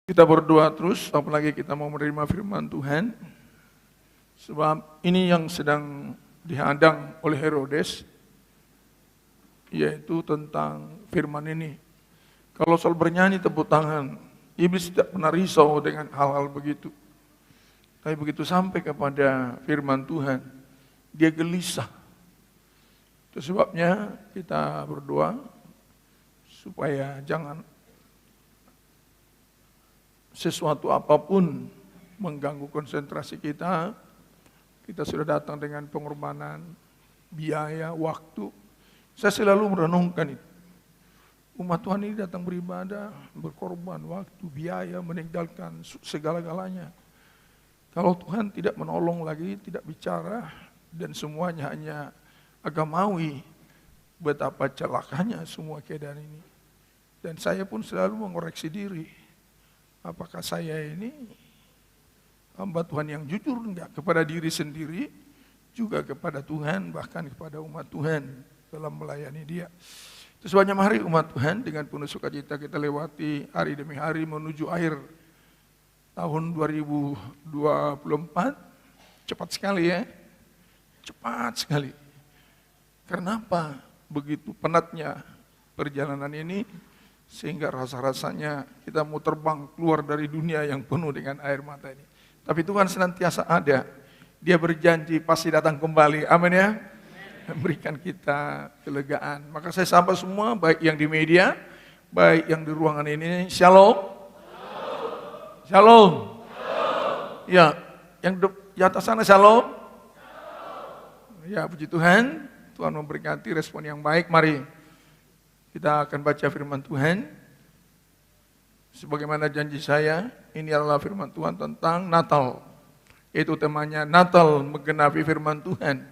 Kita berdoa terus, apalagi kita mau menerima firman Tuhan. Sebab ini yang sedang dihadang oleh Herodes, yaitu tentang firman ini. Kalau soal bernyanyi tepuk tangan, iblis tidak pernah risau dengan hal-hal begitu. Tapi begitu sampai kepada firman Tuhan, dia gelisah. Itu sebabnya kita berdoa supaya jangan sesuatu apapun mengganggu konsentrasi kita. Kita sudah datang dengan pengorbanan, biaya, waktu. Saya selalu merenungkan itu. Umat Tuhan ini datang beribadah, berkorban, waktu, biaya, meninggalkan segala-galanya. Kalau Tuhan tidak menolong lagi, tidak bicara, dan semuanya hanya agamawi, betapa celakanya semua keadaan ini. Dan saya pun selalu mengoreksi diri. Apakah saya ini hamba Tuhan yang jujur enggak kepada diri sendiri, juga kepada Tuhan, bahkan kepada umat Tuhan dalam melayani Dia. Itu sebabnya mari umat Tuhan dengan penuh sukacita kita lewati hari demi hari menuju akhir tahun 2024. Cepat sekali ya, cepat sekali. Karena apa? Begitu penatnya perjalanan ini, sehingga rasa-rasanya kita mau terbang keluar dari dunia yang penuh dengan air mata ini. Tapi Tuhan senantiasa ada. Dia berjanji pasti datang kembali. Amin ya. Memberikan kita kelegaan. Maka saya sapa semua, baik yang di media, baik yang di ruangan ini. Shalom. Shalom. Ya, yang di atas sana shalom. Ya, puji Tuhan. Tuhan memberkati respon yang baik. Mari kita akan baca firman Tuhan. Sebagaimana janji saya, ini adalah firman Tuhan tentang Natal. Yaitu temanya Natal menggenapi firman Tuhan.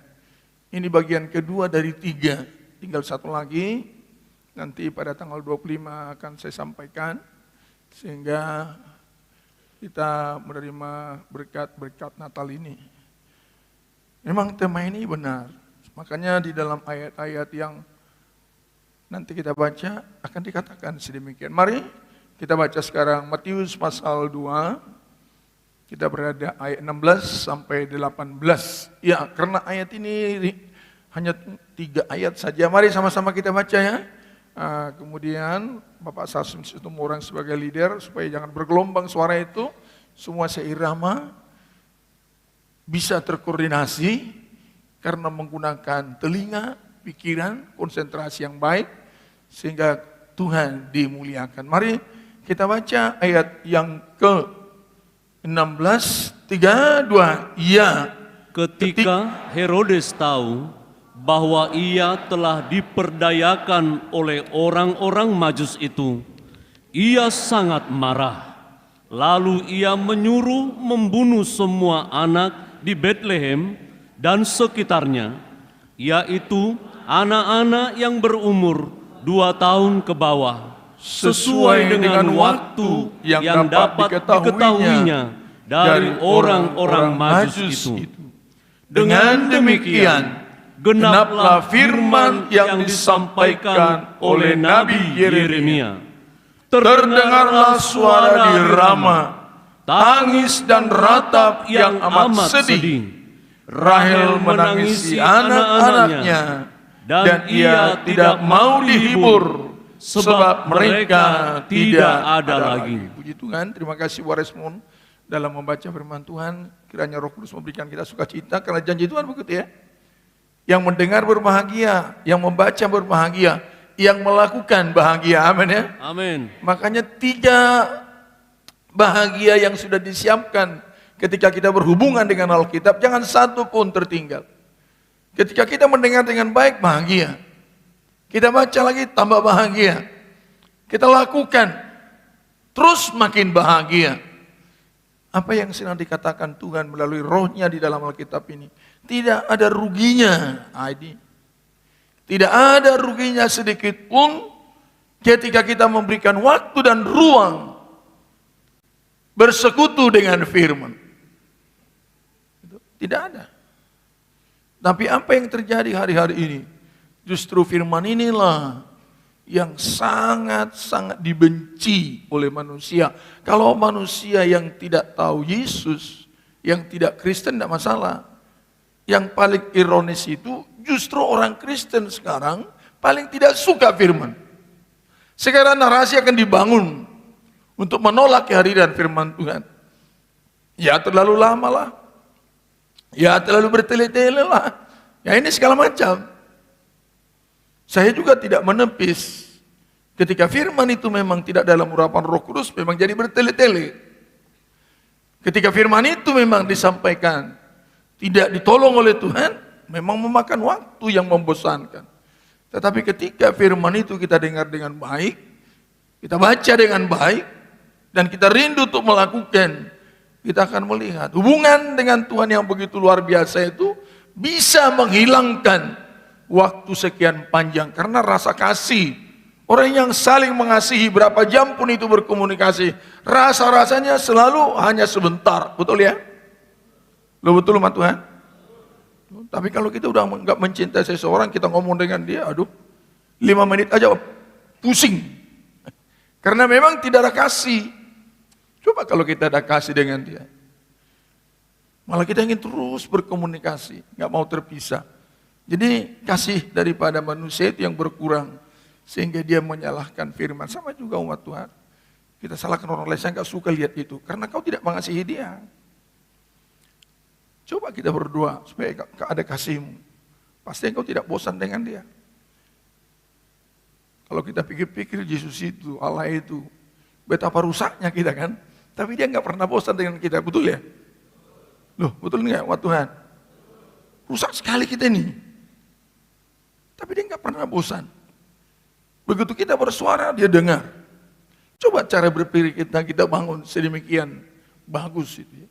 Ini bagian kedua dari 3. Tinggal satu lagi. Nanti pada tanggal 25 akan saya sampaikan. Sehingga kita menerima berkat-berkat Natal ini. Memang tema ini benar. Makanya di dalam ayat-ayat yang nanti kita baca akan dikatakan sedemikian. Mari kita baca sekarang Matius pasal 2. Kita berada ayat 16 sampai 18. Ya, karena ayat ini hanya 3 ayat saja. Mari sama-sama kita baca ya. Kemudian Bapak Sasim Situm orang sebagai leader supaya jangan bergelombang suara itu. Semua seirama, bisa terkoordinasi karena menggunakan telinga, pikiran, konsentrasi yang baik, sehingga Tuhan dimuliakan. Mari kita baca ayat yang ke-16, 3, 2, ya. Ketika Herodes tahu bahwa ia telah diperdayakan oleh orang-orang Majus itu, ia sangat marah. Lalu ia menyuruh membunuh semua anak di Betlehem dan sekitarnya, yaitu anak-anak yang berumur 2 tahun ke bawah, sesuai dengan waktu yang dapat diketahuinya dari orang-orang Majus itu. Dengan demikian, genaplah firman yang disampaikan oleh Nabi Yeremia. Terdengarlah suara di Rama, tangis dan ratap yang amat sedih. Rahel menangisi anak-anaknya, dan ia tidak mau dihibur, sebab mereka tidak ada lagi. Puji Tuhan, terima kasih Waresmon dalam membaca firman Tuhan. Kiranya Roh Kudus memberikan kita sukacita, karena janji Tuhan begitu ya. Yang mendengar berbahagia, yang membaca berbahagia, yang melakukan bahagia. Amin ya. Amin. Makanya 3 bahagia yang sudah disiapkan ketika kita berhubungan dengan Alkitab, jangan satu pun tertinggal. Ketika kita mendengar dengan baik, bahagia. Kita baca lagi, tambah bahagia. Kita lakukan, terus makin bahagia. Apa yang sedang dikatakan Tuhan melalui rohnya di dalam Alkitab ini, tidak ada ruginya. Tidak ada ruginya sedikit pun ketika kita memberikan waktu dan ruang bersekutu dengan firman. Tidak ada. Tapi apa yang terjadi hari-hari ini? Justru firman inilah yang sangat-sangat dibenci oleh manusia. Kalau manusia yang tidak tahu Yesus, yang tidak Kristen tidak masalah. Yang paling ironis itu justru orang Kristen sekarang paling tidak suka firman. Sekarang narasi akan dibangun untuk menolak kehadiran firman Tuhan. Ya terlalu lama lah. Ya terlalu bertele-tele lah. Ya ini segala macam. Saya juga tidak menepis ketika firman itu memang tidak dalam urapan Roh Kudus, memang jadi bertele-tele. Ketika firman itu memang disampaikan, tidak ditolong oleh Tuhan, memang memakan waktu yang membosankan. Tetapi ketika firman itu kita dengar dengan baik, kita baca dengan baik, dan kita rindu untuk melakukan, kita akan melihat hubungan dengan Tuhan yang begitu luar biasa itu bisa menghilangkan waktu sekian panjang karena rasa kasih. Orang yang saling mengasihi berapa jam pun itu berkomunikasi, rasa-rasanya selalu hanya sebentar, betul ya? Lo betul umat Tuhan? Tapi kalau kita udah nggak mencintai seseorang, kita ngomong dengan dia, aduh, 5 menit aja pusing. Karena memang tidak ada kasih. Coba kalau kita ada kasih dengan dia, malah kita ingin terus berkomunikasi, nggak mau terpisah. Jadi kasih daripada manusia itu yang berkurang, sehingga dia menyalahkan firman. Sama juga umat Tuhan, kita salahkan orang lain, saya nggak suka lihat itu, karena kau tidak mengasihi dia. Coba kita berdoa supaya ada kasihmu, pasti engkau tidak bosan dengan dia. Kalau kita pikir-pikir Yesus itu, Allah itu, betapa rusaknya kita kan, tapi dia nggak pernah bosan dengan kita, betul ya? Loh, betul nggak umat Tuhan? Rusak sekali kita ini. Tapi dia nggak pernah bosan. Begitu kita bersuara, dia dengar. Coba cara berpikir kita bangun sedemikian bagus itu.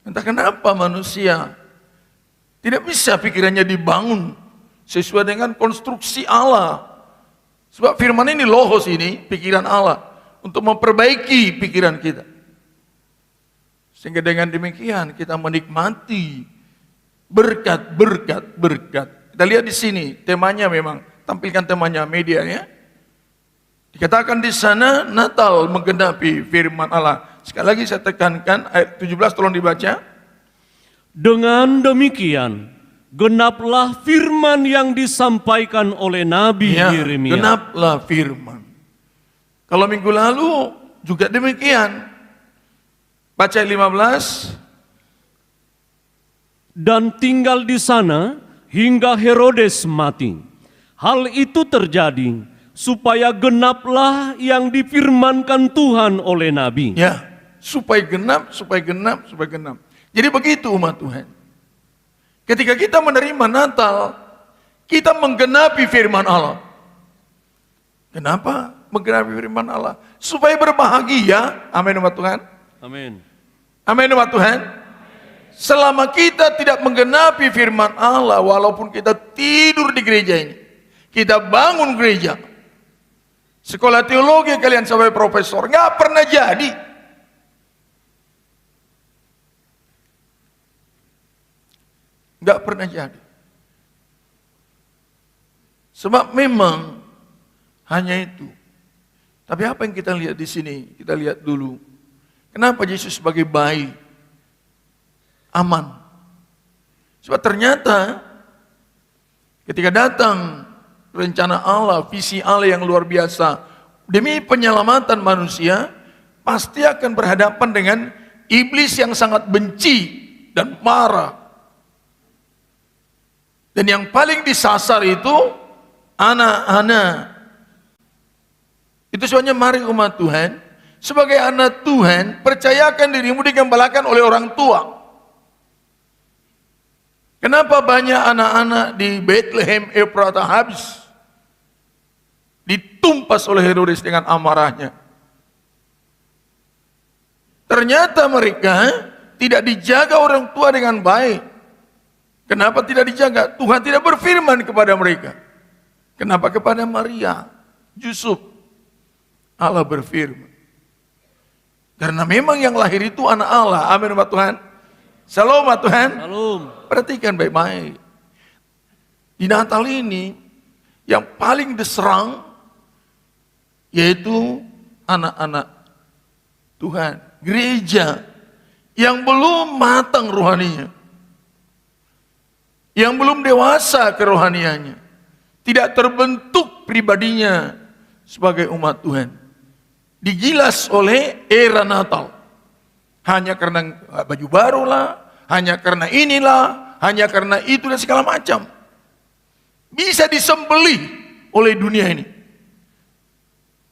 Entah kenapa manusia tidak bisa pikirannya dibangun sesuai dengan konstruksi Allah. Sebab firman ini logos ini, pikiran Allah, untuk memperbaiki pikiran kita. Sehingga dengan demikian kita menikmati berkat. Kita lihat di sini, temanya memang, tampilkan temanya media ya. Dikatakan di sana Natal menggenapi firman Allah. Sekali lagi saya tekankan ayat 17 tolong dibaca. Dengan demikian, genaplah firman yang disampaikan oleh Nabi Yeremia. Genaplah firman. Kalau minggu lalu juga demikian. Baca 15. Dan tinggal di sana hingga Herodes mati. Hal itu terjadi supaya genaplah yang difirmankan Tuhan oleh Nabi. Ya, supaya genap. Jadi begitu umat Tuhan. Ketika kita menerima Natal, kita menggenapi firman Allah. Kenapa menggenapi firman Allah? Supaya berbahagia. Amin umat Tuhan. Amin. Amin umat Tuhan. Selama kita tidak menggenapi firman Allah, walaupun kita tidur di gereja ini, kita bangun gereja, sekolah teologi kalian sampai profesor, nggak pernah jadi. Nggak pernah jadi. Sebab memang hanya itu. Tapi apa yang kita lihat di sini? Kita lihat dulu. Kenapa Yesus sebagai bayi aman? Sebab ternyata ketika datang rencana Allah, visi Allah yang luar biasa demi penyelamatan manusia, pasti akan berhadapan dengan iblis yang sangat benci dan marah. Dan yang paling disasar itu anak-anak. Itu sebabnya mari umat Tuhan, sebagai anak Tuhan, percayakan dirimu digembalakan oleh orang tua. Kenapa banyak anak-anak di Bethlehem Efratah habis ditumpas oleh Herodes dengan amarahnya? Ternyata mereka tidak dijaga orang tua dengan baik. Kenapa tidak dijaga? Tuhan tidak berfirman kepada mereka. Kenapa kepada Maria, Yusuf? Allah berfirman. Karena memang yang lahir itu anak Allah. Amin umat Tuhan. Shalom umat Tuhan. Shalom. Perhatikan baik-baik. Di Natal ini yang paling diserang yaitu anak-anak Tuhan, gereja yang belum matang rohaninya, yang belum dewasa kerohaniannya, tidak terbentuk pribadinya sebagai umat Tuhan, digilas oleh era Natal, hanya karena baju baru lah, hanya karena inilah, hanya karena itu dan segala macam, bisa disembelih oleh dunia ini.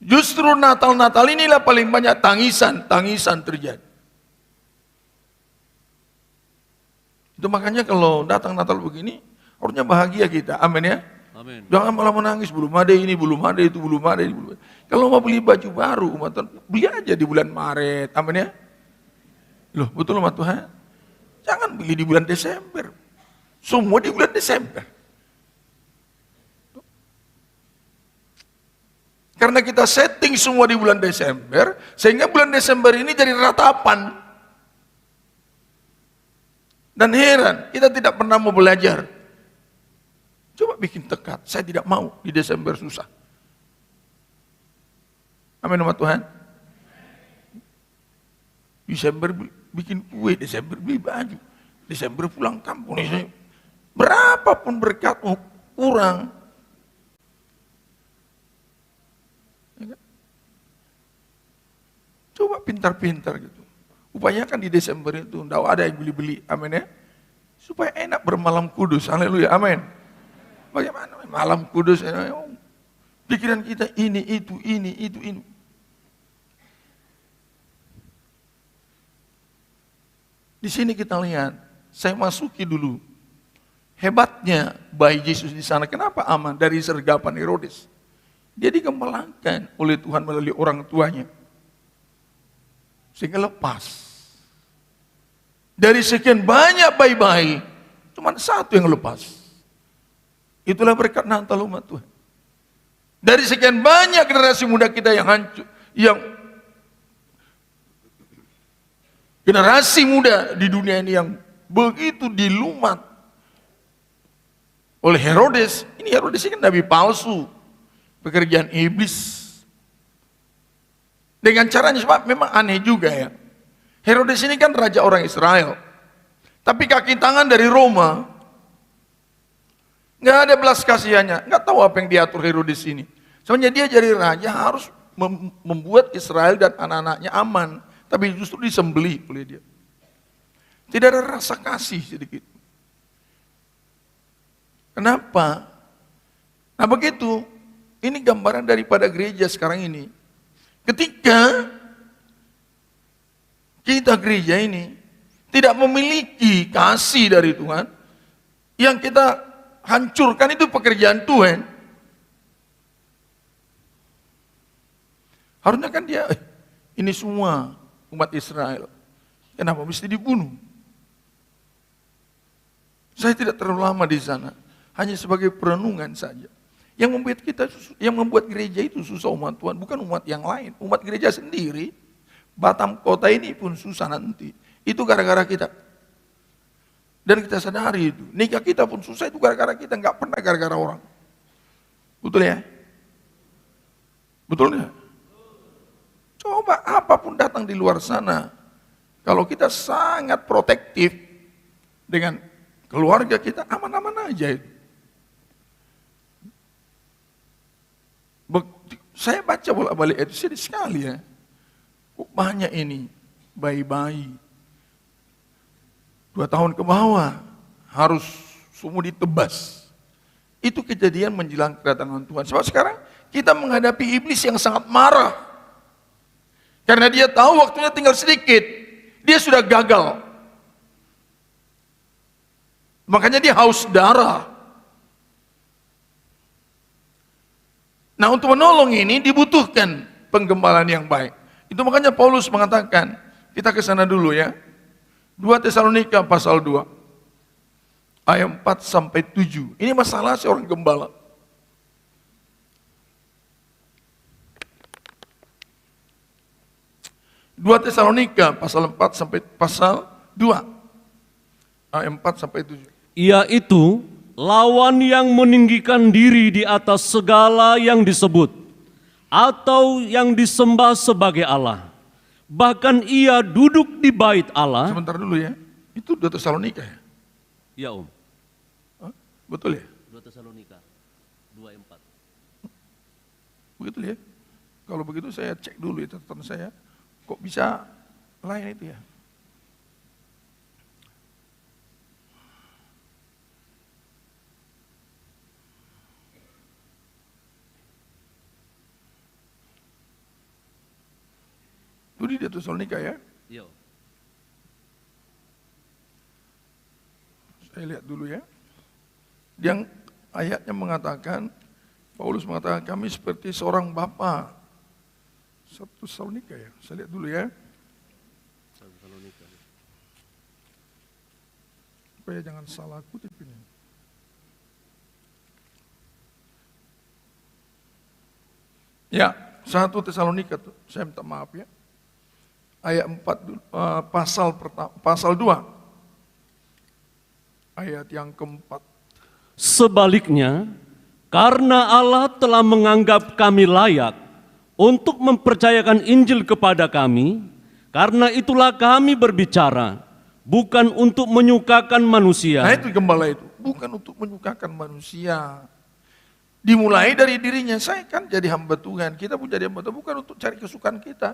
Justru Natal-Natal inilah paling banyak tangisan terjadi. Itu makanya kalau datang Natal begini, harusnya bahagia kita, amin ya. Amin. Jangan malah menangis, belum ada ini, belum ada itu, belum ada ini, belum ada. Kalau mau beli baju baru, umat Tuhan, beli aja di bulan Maret, amin ya. Loh, betul umat Tuhan? Jangan beli di bulan Desember. Semua di bulan Desember. Karena kita setting semua di bulan Desember, sehingga bulan Desember ini jadi ratapan. Dan heran, kita tidak pernah mau belajar. Coba bikin tekad, saya tidak mau di Desember susah. Amin umat Tuhan. Desember bikin kue, Desember beli baju, Desember pulang kampung. Berapapun berkatmu kurang. Coba pintar-pintar gitu. Upayakan di Desember itu, tidak ada yang beli-beli, amin ya. Supaya enak bermalam kudus, haleluya, amin. Bagaimana malam kudus, pikiran kita ini, itu. Di sini kita lihat, saya masuki dulu. Hebatnya bayi Yesus di sana, kenapa aman dari sergapan Herodes? Dia dikembangkan oleh Tuhan melalui orang tuanya. Sehingga lepas. Dari sekian banyak bayi-bayi, cuma satu yang lepas. Itulah berkat Natal umat Tuhan. Dari sekian banyak generasi muda kita yang hancur, yang generasi muda di dunia ini yang begitu dilumat oleh Herodes. Ini Herodes ini kan nabi palsu, pekerjaan iblis. Dengan caranya sebab memang aneh juga ya. Herodes ini kan raja orang Israel, tapi kaki tangan dari Roma. Nggak ada belas kasihannya, nggak tahu apa yang diatur Herodes ini. Soalnya dia jadi raja harus membuat Israel dan anak-anaknya aman, tapi justru disembelih oleh dia. Tidak ada rasa kasih sedikit. Kenapa? Nah begitu, ini gambaran daripada gereja sekarang ini. Ketika kita gereja ini tidak memiliki kasih dari Tuhan, yang kita hancurkan itu pekerjaan Tuhan. Harusnya kan dia, ini semua umat Israel, kenapa mesti dibunuh? Saya tidak terlalu lama di sana, hanya sebagai perenungan saja. Yang membuat gereja itu susah umat Tuhan, bukan umat yang lain, umat gereja sendiri. Batam kota ini pun susah nanti. Itu gara-gara kita. Dan kita sadari itu. Nikah kita pun susah itu gara-gara kita, nggak pernah gara-gara orang. Betul ya? Betul ya? Coba apapun datang di luar sana, kalau kita sangat protektif dengan keluarga kita, aman-aman aja itu. Saya baca bolak-balik itu sedih sekali ya. Kok banyak ini bayi-bayi 2 tahun ke bawah harus semua ditebas. Itu kejadian menjelang kedatangan Tuhan. Sebab sekarang kita menghadapi iblis yang sangat marah. Karena dia tahu waktunya tinggal sedikit. Dia sudah gagal. Makanya dia haus darah. Nah untuk menolong ini dibutuhkan penggembalaan yang baik. Itu makanya Paulus mengatakan, kita ke sana dulu ya. 2 Tesalonika pasal 2. Ayat 4 sampai 7. Ini masalah seorang gembala. Dua Tesalonika pasal 4 sampai pasal 2. Ayat 4 sampai 7. Yaitu lawan yang meninggikan diri di atas segala yang disebut, atau yang disembah sebagai Allah. Bahkan ia duduk di bait Allah. Sebentar dulu ya. Itu 2 Tesalonika ya? Ya Om. Hah? Betul ya? 2 Tesalonika 2:4. Begitu ya? Kalau begitu saya cek dulu ya catatan saya. Kok bisa lain itu ya? Itu di 2 Tesalonika ya? Iya. Saya lihat dulu ya. Yang ayatnya mengatakan, Paulus mengatakan kami seperti seorang bapa. 1 Tesalonika ya, saya lihat dulu ya. Supaya jangan salah kutip ini. Ya, 1 Tesalonika tuh, saya minta maaf ya. Ayat 4, pasal 2. Ayat yang keempat. Sebaliknya, karena Allah telah menganggap kami layak untuk mempercayakan Injil kepada kami, karena itulah kami berbicara, bukan untuk menyukakan manusia. Nah itu gembala itu, bukan untuk menyukakan manusia. Dimulai dari dirinya, saya kan jadi hamba Tuhan, kita pun jadi hamba Tuhan, bukan untuk cari kesukaan kita.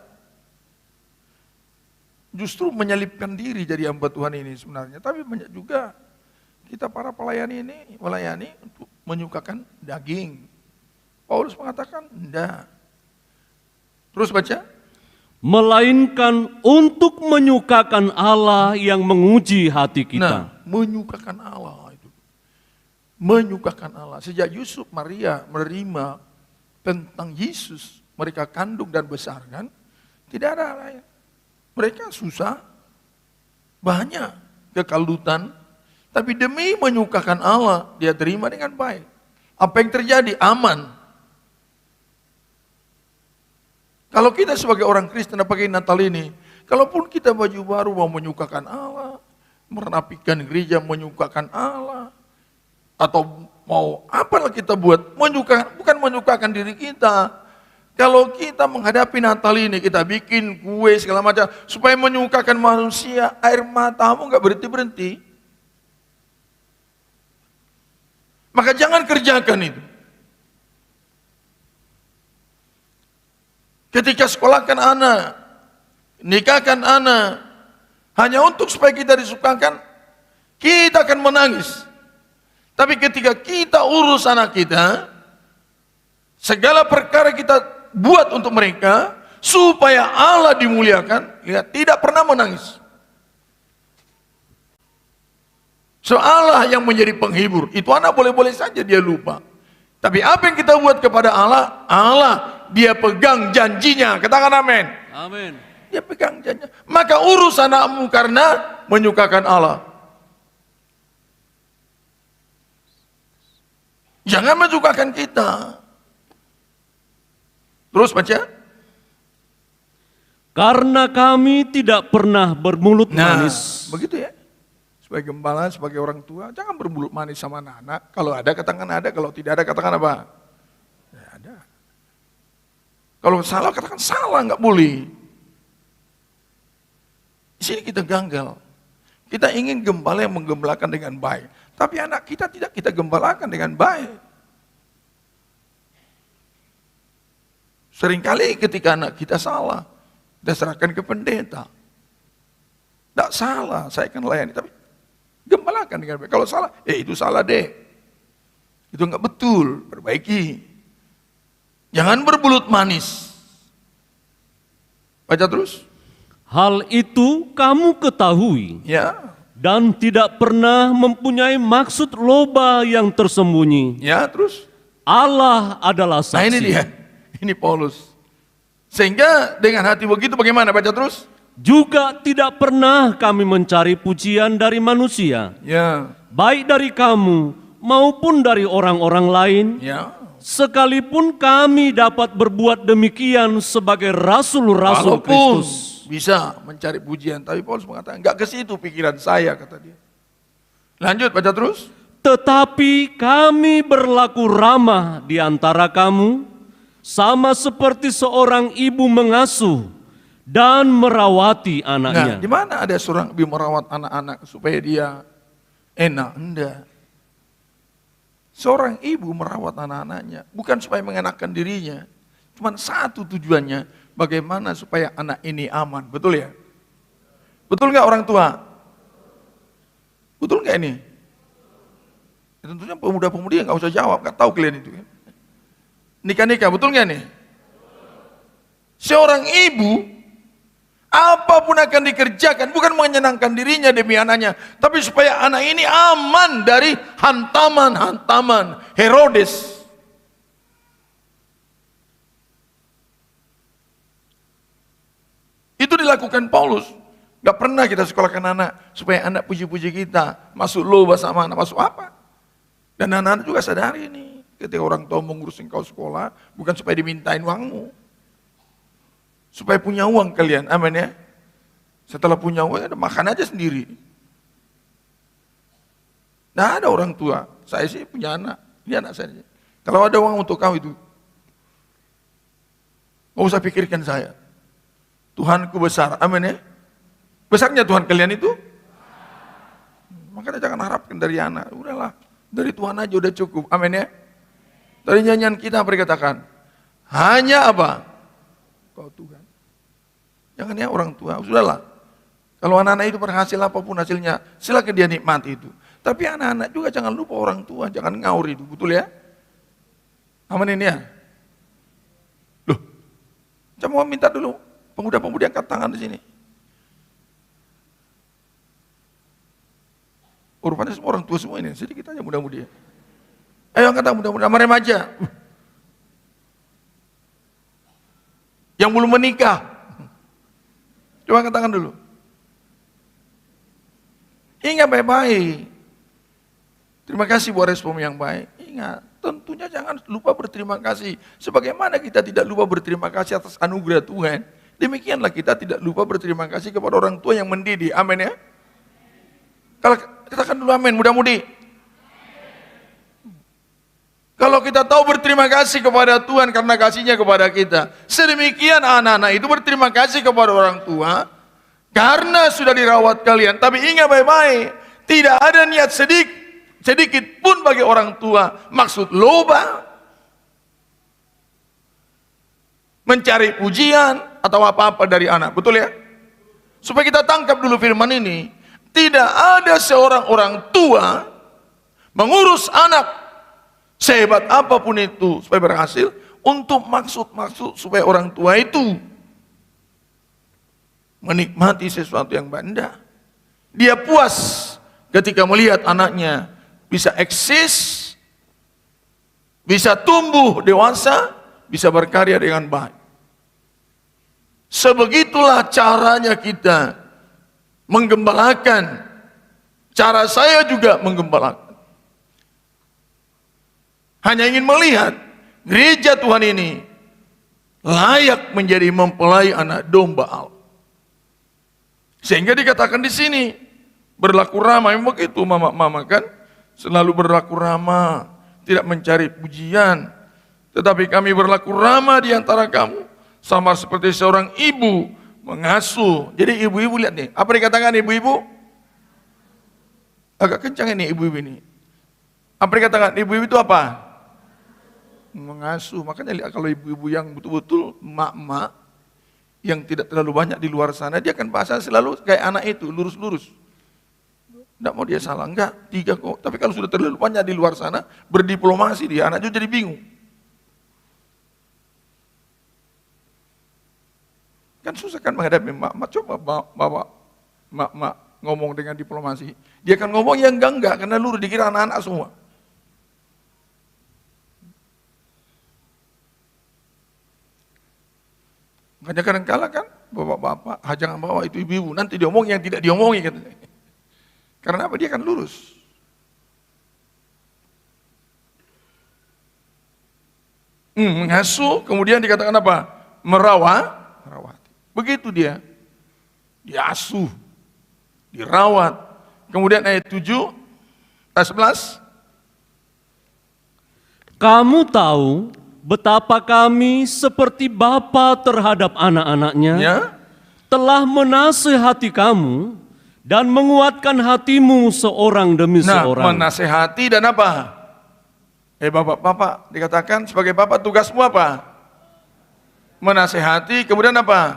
Justru menyelipkan diri jadi hamba Tuhan ini sebenarnya, tapi banyak juga kita para pelayan ini melayani untuk menyukakan daging. Paulus mengatakan, enggak. Terus baca. Melainkan untuk menyukakan Allah yang menguji hati kita. Nah, menyukakan Allah itu. Menyukakan Allah. Sejak Yusuf Maria menerima tentang Yesus, mereka kandung dan besarkan, tidak ada lain. Mereka susah, banyak kekalutan, tapi demi menyukakan Allah, dia terima dengan baik. Apa yang terjadi? Aman. Kalau kita sebagai orang Kristen pakai Natal ini, kalaupun kita baju baru mau menyukakan Allah, merapikan gereja menyukakan Allah, atau mau apalah kita buat, bukan menyukakan diri kita. Kalau kita menghadapi Natal ini, kita bikin kue segala macam, supaya menyukakan manusia, air matamu gak berhenti-berhenti. Maka jangan kerjakan itu. Ketika sekolahkan anak, nikahkan anak, hanya untuk supaya kita disukakan, kita akan menangis. Tapi ketika kita urus anak kita, segala perkara kita buat untuk mereka, supaya Allah dimuliakan, ya, tidak pernah menangis. So Allah yang menjadi penghibur, itu anak boleh-boleh saja dia lupa. Tapi apa yang kita buat kepada Allah, Allah dia pegang janjinya, katakan amin. Amin. Dia pegang janjinya. Maka urus anakmu karena menyukakan Allah. Jangan menyukakan kita. Terus baca. Karena kami tidak pernah bermulut manis. Begitu ya. Sebagai gembala, sebagai orang tua, jangan bermulut manis sama anak-anak. Kalau ada katakan ada, kalau tidak ada katakan apa? Ya ada. Kalau salah katakan salah, nggak boleh. Di sini kita gagal. Kita ingin gembala yang menggembalakan dengan baik. Tapi anak kita tidak kita gembalakan dengan baik. Seringkali ketika anak kita salah, kita serahkan ke pendeta. Tidak salah, saya akan layani. Tapi gembalakan dengan baik. Kalau salah, itu salah deh. Itu enggak betul, perbaiki. Jangan bermulut manis. Baca terus. Hal itu kamu ketahui. Ya. Dan tidak pernah mempunyai maksud loba yang tersembunyi. Ya, terus. Allah adalah saksi. Nah ini dia. Ini Paulus. Sehingga dengan hati begitu bagaimana? Baca terus. Juga tidak pernah kami mencari pujian dari manusia. Ya. Baik dari kamu maupun dari orang-orang lain. Ya. Sekalipun kami dapat berbuat demikian sebagai rasul-rasul Walaupun Kristus. bisa mencari pujian, tapi Paulus mengatakan enggak ke situ pikiran saya, kata dia. Lanjut baca terus. Tetapi kami berlaku ramah di antara kamu, sama seperti seorang ibu mengasuh dan merawati Nah, anaknya. di mana ada seorang ibu merawat anak-anak supaya dia enak? Enggak. Seorang ibu merawat anak-anaknya bukan supaya mengenakan dirinya. Cuma satu tujuannya, bagaimana supaya anak ini aman. Betul ya? Betul nggak orang tua? Betul nggak ini? Ya, tentunya pemuda-pemudi yang nggak usah jawab, nggak tahu kalian itu. Nikah-nikah, betul nggak nih? Seorang ibu, apapun akan dikerjakan, bukan menyenangkan dirinya demi anaknya, tapi supaya anak ini aman dari hantaman-hantaman Herodes. Itu dilakukan Paulus. Gak pernah kita sekolahkan anak supaya anak puji-puji kita, masuk lomba sama anak, masuk apa. Dan anak-anak juga sadari ini, ketika orang tua mengurusin kau sekolah, bukan supaya dimintain uangmu. Supaya punya uang kalian, amin ya. Setelah punya uang, ada makan aja sendiri. Nah ada orang tua, saya sih punya anak, ini anak saya. Kalau ada uang untuk kau itu, gak usah pikirkan saya. Tuhanku besar, amin ya. Besarnya Tuhan kalian itu? Makanya jangan harapkan dari anak, udahlah. Dari Tuhan aja udah cukup, amin ya. Dari nyanyian kita apa dikatakan? Hanya apa? Kau Tuhan. Jangan ya orang tua, sudahlah. Kalau anak-anak itu berhasil apapun hasilnya, silakan dia nikmati itu. Tapi anak-anak juga jangan lupa orang tua, jangan ngaur itu, betul ya? Amin ini ya? Loh, saya mau minta dulu, pemuda-pemudi angkat tangan di sini. Rupanya semua orang tua semua ini, sedikit aja muda-mudi. Ayo angkat tangan muda-muda, sama remaja. Yang belum menikah. Coba angkat tangan dulu. Ingat baik-baik. Terima kasih buat respon yang baik. Ingat, tentunya jangan lupa berterima kasih. Sebagaimana kita tidak lupa berterima kasih atas anugerah Tuhan, demikianlah kita tidak lupa berterima kasih kepada orang tua yang mendidik. Amin ya. Kalau katakan dulu amin, mudah-mudi. Kalau kita tahu berterima kasih kepada Tuhan karena kasihnya kepada kita, sedemikian anak-anak itu berterima kasih kepada orang tua karena sudah dirawat kalian. Tapi ingat baik-baik, tidak ada niat sedikit pun bagi orang tua maksud loba, mencari pujian atau apa-apa dari anak. Betul ya? Supaya kita tangkap dulu firman ini. Tidak ada seorang orang tua mengurus anak sehebat apapun itu supaya berhasil untuk maksud-maksud supaya orang tua itu menikmati sesuatu yang benda. Dia puas ketika melihat anaknya bisa eksis, bisa tumbuh dewasa, bisa berkarya dengan baik. Sebegitulah caranya kita menggembalakan. Cara saya juga menggembalakan. Hanya ingin melihat gereja Tuhan ini layak menjadi mempelai anak domba Allah. Sehingga dikatakan di sini berlaku ramah. Memang begitu mama kan, selalu berlaku ramah, tidak mencari pujian. Tetapi kami berlaku ramah di antara kamu, sama seperti seorang ibu mengasuh. Jadi ibu-ibu lihat nih, apa dikatakan ibu-ibu? Agak kencang ini ibu-ibu ini. Apa dikatakan ibu-ibu itu apa? Mengasuh. Makanya lihat kalau ibu-ibu yang betul-betul mak-mak yang tidak terlalu banyak di luar sana, dia akan bahasa selalu kayak anak itu, lurus-lurus. Tidak mau dia salah, enggak, 3 kok. Tapi kalau sudah terlalu banyak di luar sana, berdiplomasi dia, anak juga jadi bingung. Kan susah kan menghadapi mak-mak, coba bawa mak-mak ngomong dengan diplomasi. Dia akan ngomong yang enggak, karena lurus dikira anak-anak semua. Makanya kadang-kala kan, bapak-bapak, jangan bawa itu ibu-ibu, nanti diomong yang tidak diomongi katanya. Karena apa? Dia akan lurus. Mengasuh, kemudian dikatakan apa? Merawat. Begitu dia. Diasuh, dirawat. Kemudian ayat 7, ayat 11. Kamu tahu betapa kami seperti bapa terhadap anak-anaknya, Ya. telah menasehati kamu dan menguatkan hatimu seorang demi Nah, seorang. menasehati dan apa? Bapak-bapak, dikatakan sebagai bapak tugasmu apa? Menasehati, kemudian apa?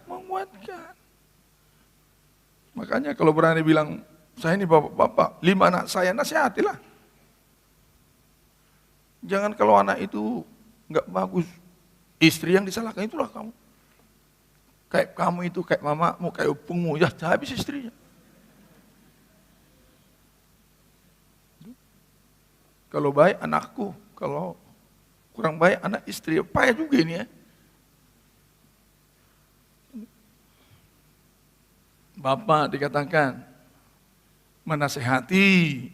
Menguatkan. Makanya kalau berani bilang, saya ini bapak-bapak, 5 anak saya, nasihatilah. Jangan kalau anak itu nggak bagus, istri yang disalahkan, itulah kamu. Kayak kamu itu, kayak mamamu, kayak opungmu, ya habis istrinya. Kalau baik anakku, kalau kurang baik anak istri, payah juga ini ya. Bapak dikatakan menasehati,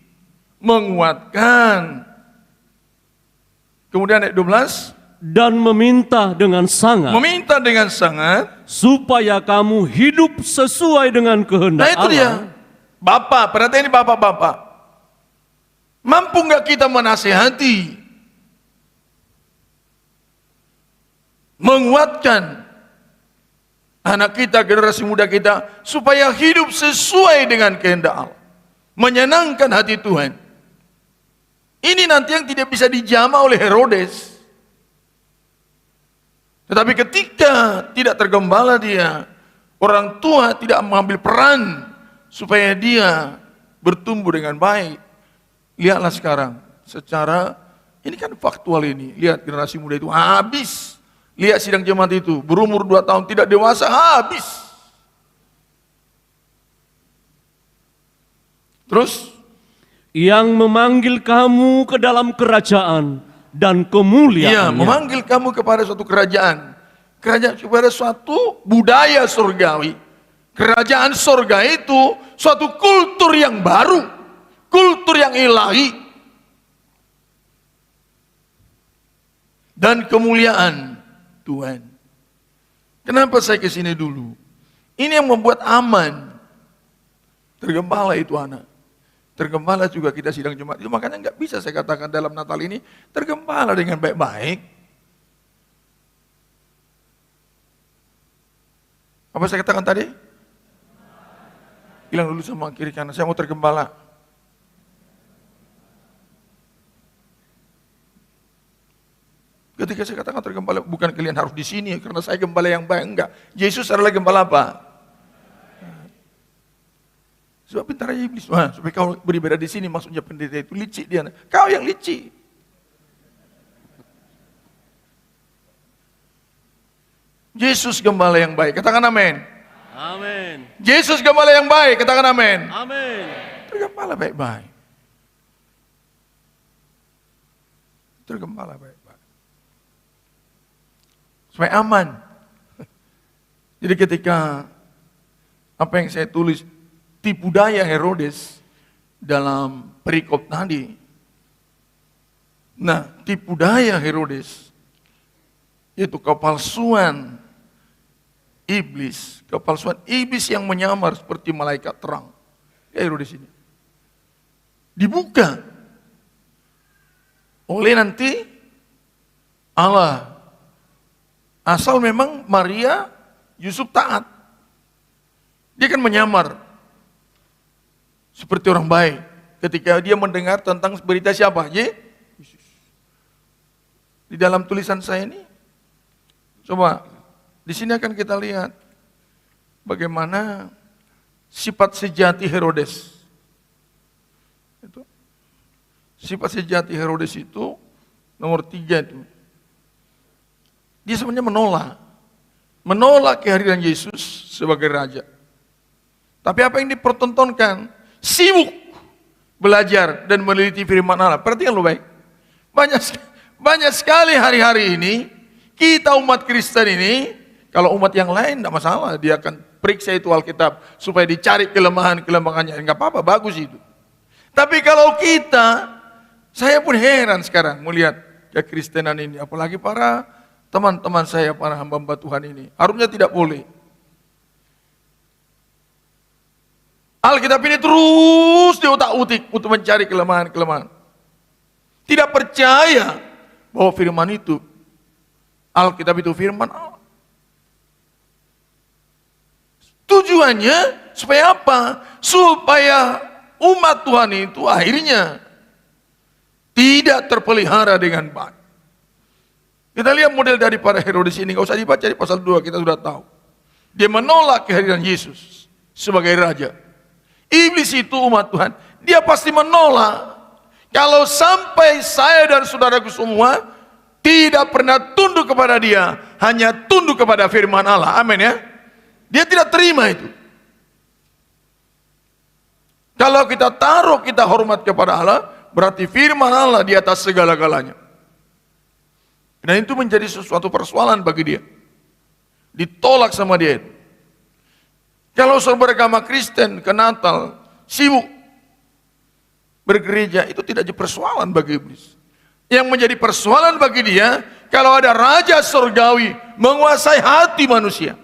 menguatkan. Kemudian ayat 12, Dan meminta dengan sangat meminta dengan sangat. supaya kamu hidup sesuai dengan kehendak Nah itu Allah. dia. Bapak, perhatian ini bapak-bapak. Mampu nggak kita menasehati, menguatkan anak kita, generasi muda kita, supaya hidup sesuai dengan kehendak Allah, menyenangkan hati Tuhan. Ini nanti yang tidak bisa dijamah oleh Herodes. Tetapi ketika tidak tergembala dia, orang tua tidak mengambil peran supaya dia bertumbuh dengan baik. Lihatlah sekarang, secara ini kan faktual ini. Lihat generasi muda itu habis. Lihat sidang jemaat itu, berumur 2 tahun tidak dewasa, habis. Terus, Yang memanggil kamu ke dalam kerajaan dan iya, kemuliaan. memanggil kamu kepada suatu kerajaan. Kerajaan kepada suatu budaya surgawi. Kerajaan surga itu suatu kultur yang baru. Kultur yang ilahi. Dan kemuliaan Tuhan. Kenapa saya ke sini dulu? Ini yang membuat aman. Tergembala itu anak. Tergembala juga kita sidang jemaat. Itu makanya nggak bisa saya katakan dalam Natal ini tergembala dengan baik-baik. Apa saya katakan tadi? Bilang dulu sama kiri kanan, saya mau tergembala. Ketika saya katakan tergembala, bukan kalian harus di sini karena saya gembala yang baik, enggak. Yesus adalah gembala apa? Sebab pintar aja iblis. Wah, supaya kau beribadah di sini, maksudnya pendeta itu licik dia. Kau yang licik. Yesus gembala yang baik, katakan amin. Amin. Yesus gembala yang baik, katakan amin. Amin. Tergembala baik-baik. Tergembala baik-baik. Supaya aman. Jadi ketika apa yang saya tulis, tipu daya Herodes dalam perikop tadi. Nah, tipu daya Herodes itu kepalsuan iblis, yang menyamar seperti malaikat terang. Ya Herodes ini dibuka oleh nanti Allah, asal memang Maria Yusuf taat. Dia kan menyamar seperti orang baik ketika dia mendengar tentang berita siapa? Yesus. Di dalam tulisan saya ini, coba di sini akan kita lihat bagaimana sifat sejati Herodes. Itu. Sifat sejati Herodes itu nomor 3 itu. Dia sebenarnya menolak kehadiran Yesus sebagai raja. Tapi apa yang dipertontonkan? Sibuk belajar dan meneliti firman Allah. Perhatikan lo baik. Banyak sekali hari-hari ini kita umat Kristen ini, kalau umat yang lain tidak masalah, dia akan periksa itu Alkitab supaya dicari kelemahan-kelemahannya. Enggak apa-apa, bagus itu. Tapi kalau kita, saya pun heran sekarang melihat kekristenan ini, apalagi para teman-teman saya, para hamba-hamba Tuhan ini. Harusnya tidak boleh. Alkitab ini terus diotak-utik untuk mencari kelemahan-kelemahan. Tidak percaya bahwa firman itu, Alkitab itu firman Allah. Tujuannya supaya apa? Supaya umat Tuhan itu akhirnya tidak terpelihara dengan baik. Kita lihat model daripada Herodes ini, nggak usah dibaca di pasal 2, kita sudah tahu. Dia menolak kehadiran Yesus sebagai raja. Iblis itu umat Tuhan, dia pasti menolak. Kalau sampai saya dan saudaraku semua tidak pernah tunduk kepada dia, hanya tunduk kepada firman Allah. Amin ya. Dia tidak terima itu. Kalau kita taruh, kita hormat kepada Allah, berarti firman Allah di atas segala-galanya. Dan itu menjadi sesuatu persoalan bagi dia. Ditolak sama dia itu. Kalau saudara beragama Kristen ke Natal, sibuk bergereja, itu tidak jadi persoalan bagi iblis. Yang menjadi persoalan bagi dia, kalau ada raja surgawi menguasai hati manusia,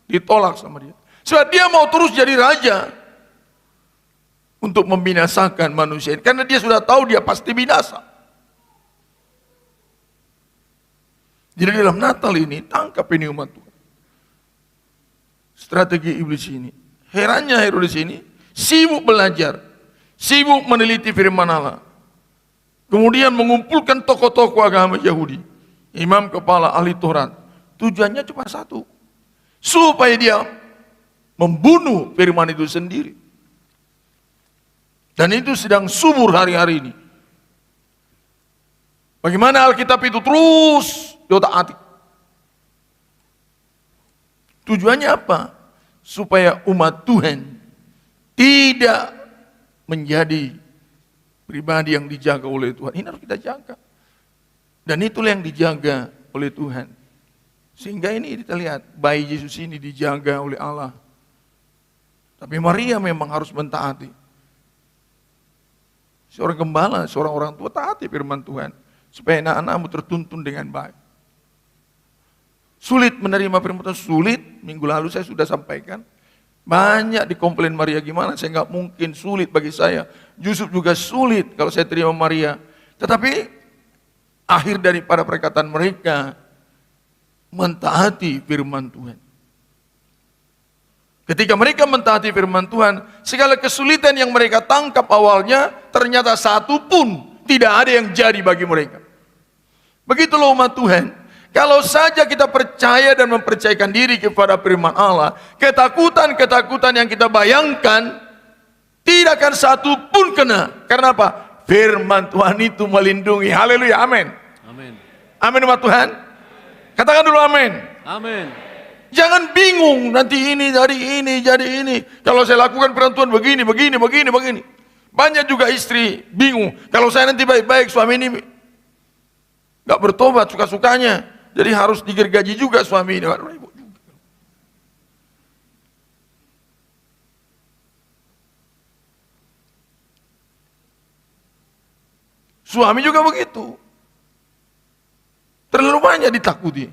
ditolak sama dia. Sebab dia mau terus jadi raja untuk membinasakan manusia ini. Karena dia sudah tahu dia pasti binasa. Jadi dalam Natal ini, tangkap ini umat Tuhan. Strategi iblis ini. Herannya Herodes ini, sibuk belajar, sibuk meneliti firman Allah. Kemudian mengumpulkan tokoh-tokoh agama Yahudi, imam kepala ahli Taurat. Tujuannya cuma satu, supaya dia membunuh firman itu sendiri. Dan itu sedang subur hari-hari ini. Bagaimana Alkitab itu terus diotak-atik. Tujuannya apa? Supaya umat Tuhan tidak menjadi pribadi yang dijaga oleh Tuhan. Ini harus kita jaga. Dan itulah yang dijaga oleh Tuhan. Sehingga ini kita lihat, bayi Yesus ini dijaga oleh Allah. Tapi Maria memang harus mentaati. Seorang gembala, seorang orang tua taati firman Tuhan. Supaya anak-anakmu tertuntun dengan baik. Sulit menerima firman Tuhan, sulit. Minggu lalu saya sudah sampaikan. Banyak dikomplain Maria, gimana saya nggak mungkin, sulit bagi saya. Yusuf juga sulit kalau saya terima Maria. Tetapi akhir daripada perkataan mereka mentaati firman Tuhan. Ketika mereka mentaati firman Tuhan, segala kesulitan yang mereka tangkap awalnya ternyata satu pun tidak ada yang jadi bagi mereka. Begitulah umat Tuhan. Kalau saja kita percaya dan mempercayakan diri kepada firman Allah, ketakutan-ketakutan yang kita bayangkan tidak akan satu pun kena. Karena apa? Firman Tuhan itu melindungi. Haleluya, amin. Amin. Amin umat Tuhan. Katakan dulu amin. Amin. Jangan bingung nanti ini jadi ini. Kalau saya lakukan firman Tuhan begini. Banyak juga istri bingung. Kalau saya nanti baik-baik, suami ini gak bertobat suka-sukanya. Jadi harus digergaji juga suami ini. Suami juga begitu. Terlalu banyak ditakuti.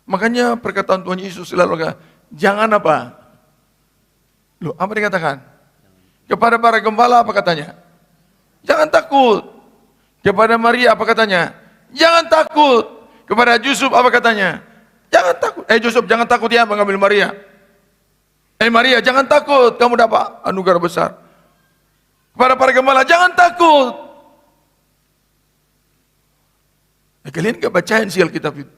Makanya perkataan Tuhan Yesus selalu kata, jangan apa? Loh, apa dikatakan? Kepada para gembala apa katanya? Jangan takut. Kepada Maria apa katanya? Jangan takut. Kepada Yusuf apa katanya? Jangan takut. Yusuf jangan takut ya mengambil Maria. Maria jangan takut, kamu dapat anugerah besar. Kepada para gembala jangan takut. Kalian gak bacain sih Alkitab itu.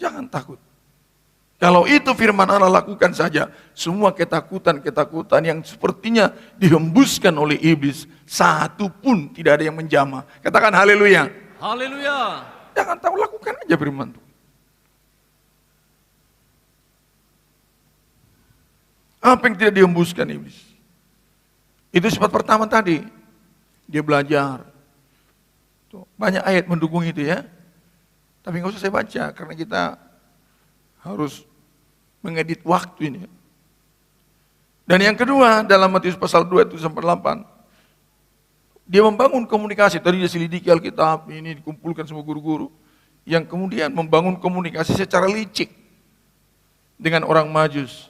Jangan takut. Kalau itu firman Allah, lakukan saja. Semua ketakutan-ketakutan yang sepertinya dihembuskan oleh iblis, satu pun tidak ada yang menjamah. Katakan haleluya. Haleluya. Jangan tahu, lakukan aja firman Tuhan. Apa yang tidak dihembuskan iblis? Itu sifat pertama tadi. Dia belajar. Tuh, banyak ayat mendukung itu ya. Tapi nggak usah saya baca, karena kita harus mengedit waktu ini. Dan yang kedua, dalam Matius pasal 2 itu sampai 8, dia membangun komunikasi. Tadi dia selidiki Alkitab, ini dikumpulkan semua guru-guru, yang kemudian membangun komunikasi secara licik dengan orang Majus.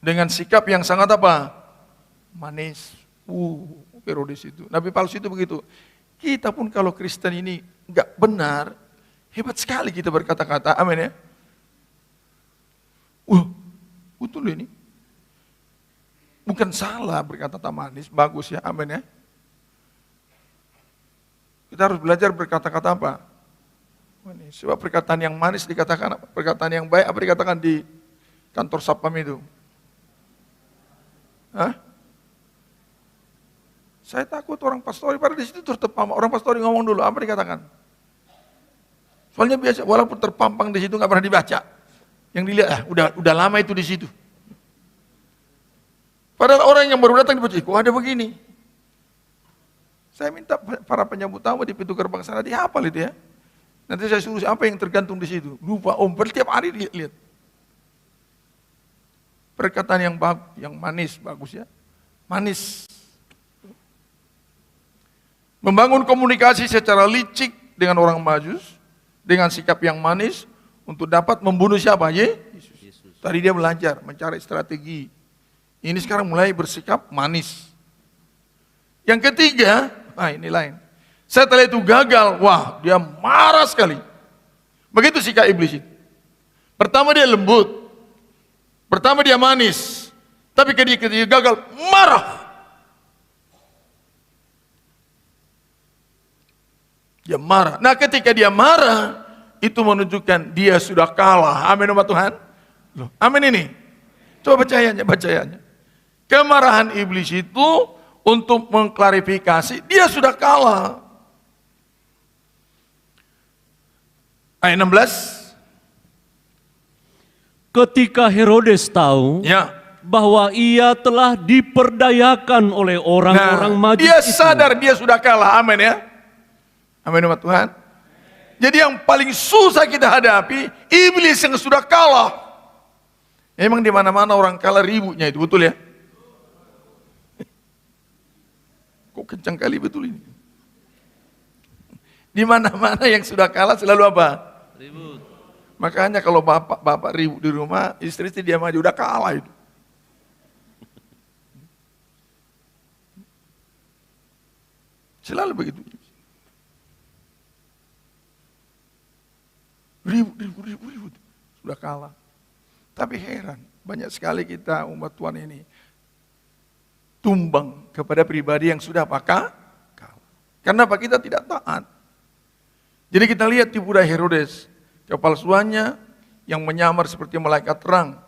Dengan sikap yang sangat apa? Manis. Herodes itu. Nabi palsu itu begitu. Kita pun kalau Kristen ini nggak benar, hebat sekali kita berkata-kata, amin ya. Betul ini. Bukan salah berkata-kata manis, bagus ya, amin ya. Kita harus belajar berkata-kata apa? Manis. Sebab perkataan yang manis dikatakan apa? Perkataan yang baik apa dikatakan di kantor Sapam itu? Hah? Saya takut orang pastori, pada di situ terpampang. Orang pastori ngomong dulu, apa dikatakan? Soalnya biasa, walaupun terpampang di situ nggak pernah dibaca. Yang dilihat, udah lama itu di situ. Padahal orang yang baru datang dibaca, kok ada begini? Saya minta para penyambut tamu di pintu gerbang sana dihafal itu ya. Nanti saya suruh apa yang tergantung di situ. Lupa setiap hari lihat. Perkataan yang manis, bagus ya. Manis. Membangun komunikasi secara licik dengan orang Majus, dengan sikap yang manis, untuk dapat membunuh siapa? Yesus. Tadi dia belajar, mencari strategi. Ini sekarang mulai bersikap manis. Yang ketiga, ini lain. Setelah itu gagal, dia marah sekali. Begitu sikap iblis itu. Pertama dia lembut, pertama dia manis, tapi ketika dia gagal, marah. Dia marah. Nah ketika dia marah, itu menunjukkan dia sudah kalah. Amin umat Tuhan. Loh, amin ini. Coba bacanya. Kemarahan iblis itu untuk mengklarifikasi, dia sudah kalah. Ayat 16. Ketika Herodes tahu bahwa ia telah diperdayakan oleh orang-orang Majus dia sadar dia sudah kalah. Amin ya. Amin umat Tuhan. Jadi yang paling susah kita hadapi iblis yang sudah kalah. Memang di mana-mana orang kalah ributnya itu, betul ya? Kok kencang kali betul ini? Di mana-mana yang sudah kalah selalu apa? Ribut. Makanya kalau bapak ribut di rumah, istri dia maju udah kalah itu. Selalu begitu. Ribut. Sudah kalah. Tapi heran, banyak sekali kita umat Tuhan ini tumbang kepada pribadi yang sudah kalah. Karena apa? Kita tidak taat. Jadi kita lihat tipu daya Herodes, kepalsuannya yang menyamar seperti malaikat terang,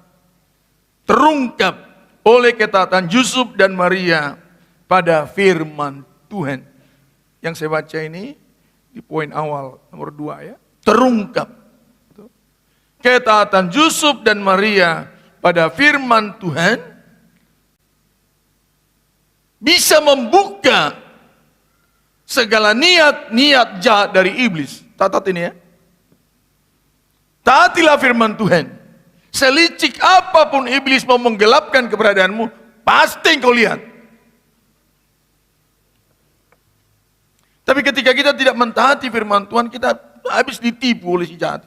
terungkap oleh ketaatan Yusuf dan Maria pada firman Tuhan. Yang saya baca ini di poin awal nomor 2 ya, terungkap. Ketaatan Yusuf dan Maria pada firman Tuhan bisa membuka segala niat jahat dari iblis. Catat ini ya. Taatilah firman Tuhan. Selicik apapun iblis mau menggelapkan keberadaanmu, pasti engkau lihat. Tapi ketika kita tidak mentaati firman Tuhan, kita habis ditipu oleh si jahat.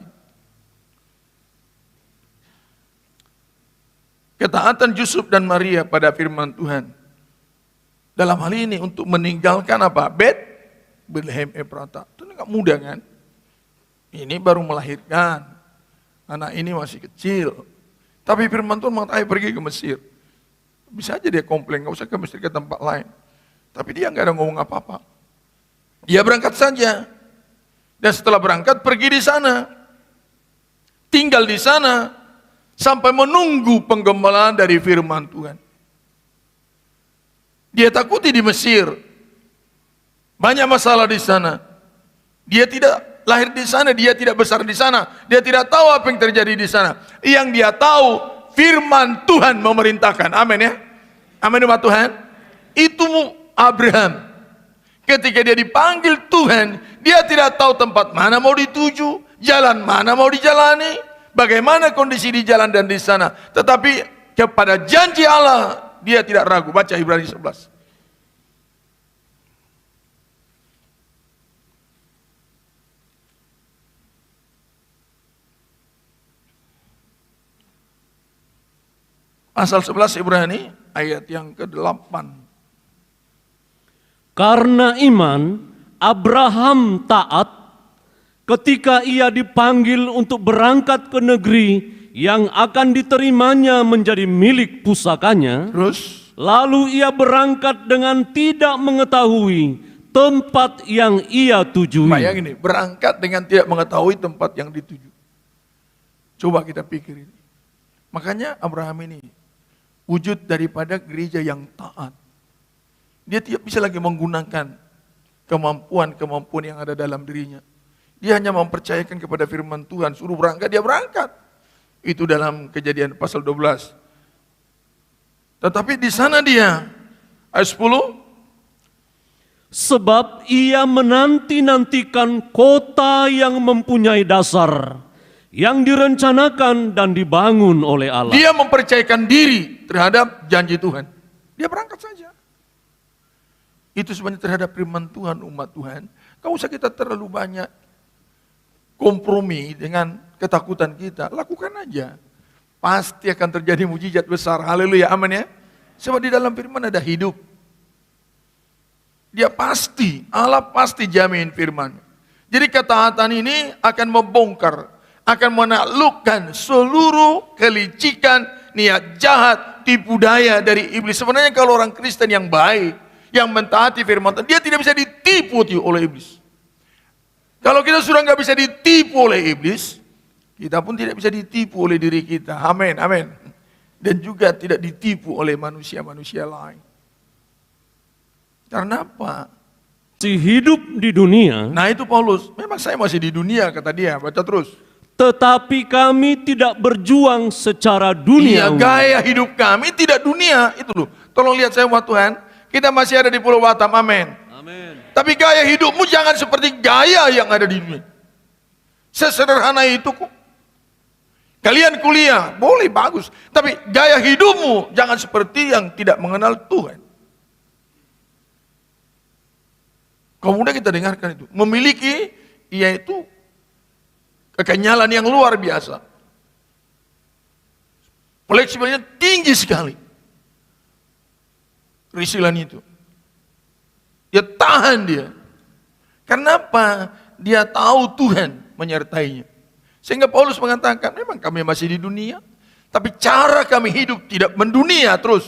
Ketaatan Yusuf dan Maria pada firman Tuhan. Dalam hal ini untuk meninggalkan apa? Bethlehem Efrata. Itu enggak mudah kan? Ini baru melahirkan. Anak ini masih kecil. Tapi firman Tuhan mengatakan pergi ke Mesir. Bisa aja dia komplain, enggak usah ke Mesir, ke tempat lain. Tapi dia enggak ada ngomong apa-apa. Dia berangkat saja. Dan setelah berangkat pergi di sana. Tinggal di sana. Sampai menunggu penggembalaan dari firman Tuhan. Dia takuti di Mesir. Banyak masalah di sana. Dia tidak lahir di sana, dia tidak besar di sana. Dia tidak tahu apa yang terjadi di sana. Yang dia tahu, firman Tuhan memerintahkan. Amin ya. Amin umat Tuhan. Itu Abraham. Ketika dia dipanggil Tuhan, dia tidak tahu tempat mana mau dituju, jalan mana mau dijalani. Bagaimana kondisi di jalan dan di sana. Tetapi kepada janji Allah, dia tidak ragu. Baca Ibrani 11. Pasal 11 Ibrani, ayat yang ke-8. Karena iman, Abraham taat ketika ia dipanggil untuk berangkat ke negeri yang akan diterimanya menjadi milik pusakanya. Terus, Lalu ia berangkat dengan tidak mengetahui tempat yang ia tujui. bayangin nih, berangkat dengan tidak mengetahui tempat yang dituju. Coba kita pikir ini. Makanya Abraham ini wujud daripada gereja yang taat. Dia tidak bisa lagi menggunakan kemampuan-kemampuan yang ada dalam dirinya. Dia hanya mempercayakan kepada firman Tuhan, suruh berangkat, dia berangkat. Itu dalam Kejadian pasal 12. Tetapi di sana dia, ayat 10, Sebab ia menanti-nantikan kota yang mempunyai dasar, yang direncanakan dan dibangun oleh Allah. dia mempercayakan diri terhadap janji Tuhan. Dia berangkat saja. Itu sebenarnya terhadap firman Tuhan, umat Tuhan. Gak usah kita terlalu banyak kompromi dengan ketakutan kita. Lakukan aja. Pasti akan terjadi mujizat besar. Haleluya, amin ya. Sebab di dalam firman ada hidup. Dia pasti, Allah pasti jamin firman. Jadi ketaatan ini akan membongkar, akan menaklukkan seluruh kelicikan, niat jahat, tipu daya dari iblis. Sebenarnya kalau orang Kristen yang baik, yang mentaati firman Tuhan, dia tidak bisa ditipu oleh iblis. Kalau kita sudah nggak bisa ditipu oleh iblis, kita pun tidak bisa ditipu oleh diri kita. Amin, amin. Dan juga tidak ditipu oleh manusia-manusia lain. Karena apa? Si hidup di dunia, Nah itu Paulus, memang saya masih di dunia kata dia, baca terus. tetapi kami tidak berjuang secara Iya, duniawi. gaya hidup kami tidak dunia, itu loh. Tolong lihat saya umat Tuhan, kita masih ada di Pulau Batam, amin. Amin. Tapi gaya hidupmu jangan seperti gaya yang ada di dunia. Sesederhana itu kok. Kalian kuliah, boleh bagus. Tapi gaya hidupmu jangan seperti yang tidak mengenal Tuhan. Kemudian kita dengarkan itu. Memiliki, yaitu kekenyalan yang luar biasa. Fleksibelnya tinggi sekali. Risilan itu. Dia tahan dia. Kenapa? Dia tahu Tuhan menyertainya. Sehingga Paulus mengatakan, memang kami masih di dunia, tapi cara kami hidup tidak mendunia terus.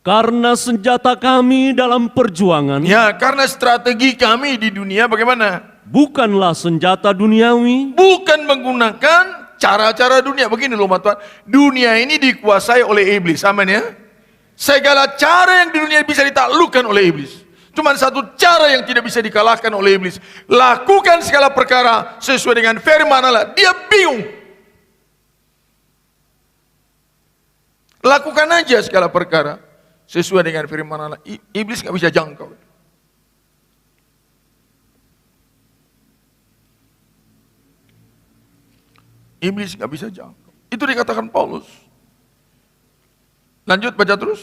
Karena senjata kami dalam perjuangan Ya, karena strategi kami di dunia bagaimana? bukanlah senjata duniawi, Bukan menggunakan cara-cara dunia. Begini loh, Tuhan. Dunia ini dikuasai oleh iblis, amin ya. Segala cara yang di dunia bisa ditaklukkan oleh iblis. Cuma satu cara yang tidak bisa dikalahkan oleh iblis. Lakukan segala perkara sesuai dengan firman Allah. Dia bingung. Lakukan aja segala perkara sesuai dengan firman Allah. Iblis nggak bisa jangkau. Iblis nggak bisa jangkau. Itu dikatakan Paulus. Lanjut baca terus.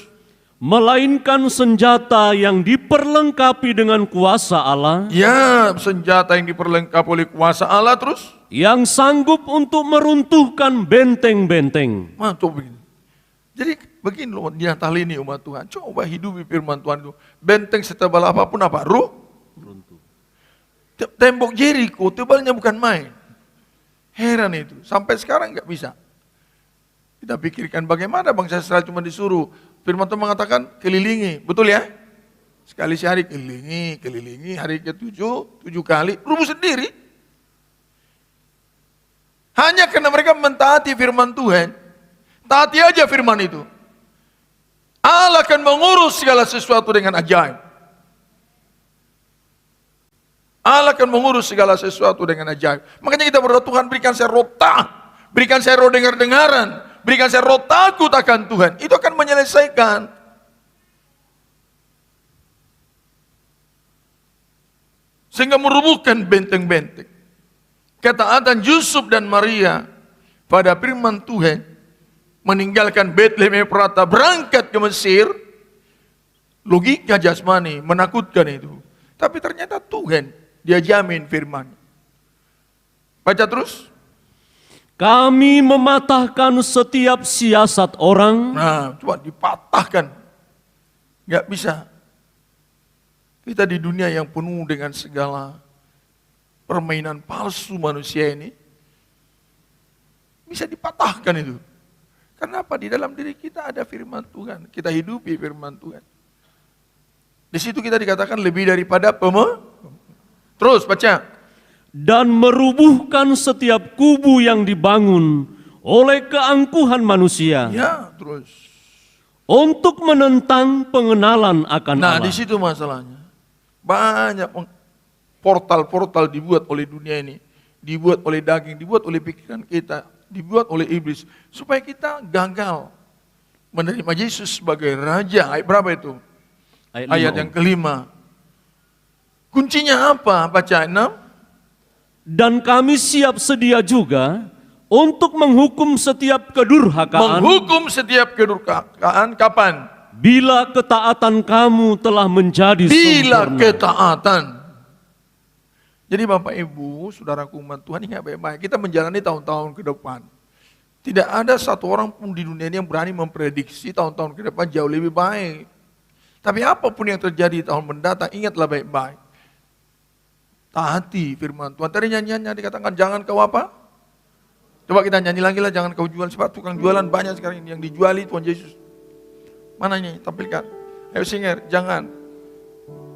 melainkan senjata yang diperlengkapi dengan kuasa Allah, Ya, senjata yang diperlengkapi oleh kuasa Allah terus. yang sanggup untuk meruntuhkan benteng-benteng. Mantap begini. Jadi begini loh, di Natal ini umat Tuhan. Coba hidupi firman Tuhan itu. Benteng setebal apapun apa? Runtuh. Tembok Jericho tebalnya bukan main. Heran itu. Sampai sekarang nggak bisa. Kita pikirkan bagaimana bangsa Israel cuma disuruh. Firman Tuhan mengatakan kelilingi. Betul ya? Sekali sehari kelilingi. Hari ke-7, 7 kali. Rubuh sendiri. Hanya karena mereka mentaati firman Tuhan. Taati aja firman itu. Allah akan mengurus segala sesuatu dengan ajaib. Allah akan mengurus segala sesuatu dengan ajaib. Makanya kita berdoa, Tuhan berikan saya roh taat, berikan saya roh dengar-dengaran, berikan saya roh takut akan Tuhan. Itu akan menyelesaikan. Sehingga merubuhkan benteng-benteng. Ketaatan Yusuf dan Maria pada firman Tuhan, meninggalkan Bethlehem Efrata, berangkat ke Mesir, logika jasmani menakutkan itu. Tapi ternyata Tuhan, dia jamin firman. Baca terus. Kami mematahkan setiap siasat orang Nah, coba dipatahkan. Gak bisa. Kita di dunia yang penuh dengan segala permainan palsu manusia ini, bisa dipatahkan itu. Kenapa? Di dalam diri kita ada firman Tuhan. Kita hidupi firman Tuhan. Di situ kita dikatakan lebih daripada Terus baca. Dan merubuhkan setiap kubu yang dibangun oleh keangkuhan manusia. Ya, terus. Untuk menentang pengenalan akan Nah, Allah. di situ masalahnya. Banyak portal-portal dibuat oleh dunia ini. Dibuat oleh daging, dibuat oleh pikiran kita, dibuat oleh iblis. Supaya kita gagal menerima Yesus sebagai Raja. Ayat berapa itu? Ayat yang kelima. Kuncinya apa? Baca 6. Dan kami siap sedia juga untuk menghukum setiap kedurhakaan. Menghukum setiap kedurhakaan kapan? Bila ketaatan kamu telah menjadi Bila sempurna. ketaatan. Jadi Bapak Ibu, saudaraku umat Tuhan, ingat baik-baik. Kita menjalani tahun-tahun ke depan. Tidak ada satu orang pun di dunia ini yang berani memprediksi tahun-tahun ke depan jauh lebih baik. Tapi apapun yang terjadi tahun mendatang, ingatlah baik-baik. Taati firman Tuhan. Tadi nyanyiannya dikatakan jangan kau apa? Coba kita nyanyi lagi lah, jangan kau jual. Sebab tukang jualan banyak sekarang ini yang dijuali Tuhan Yesus. Mana nyanyi? Tampilkan. Ayo singer, jangan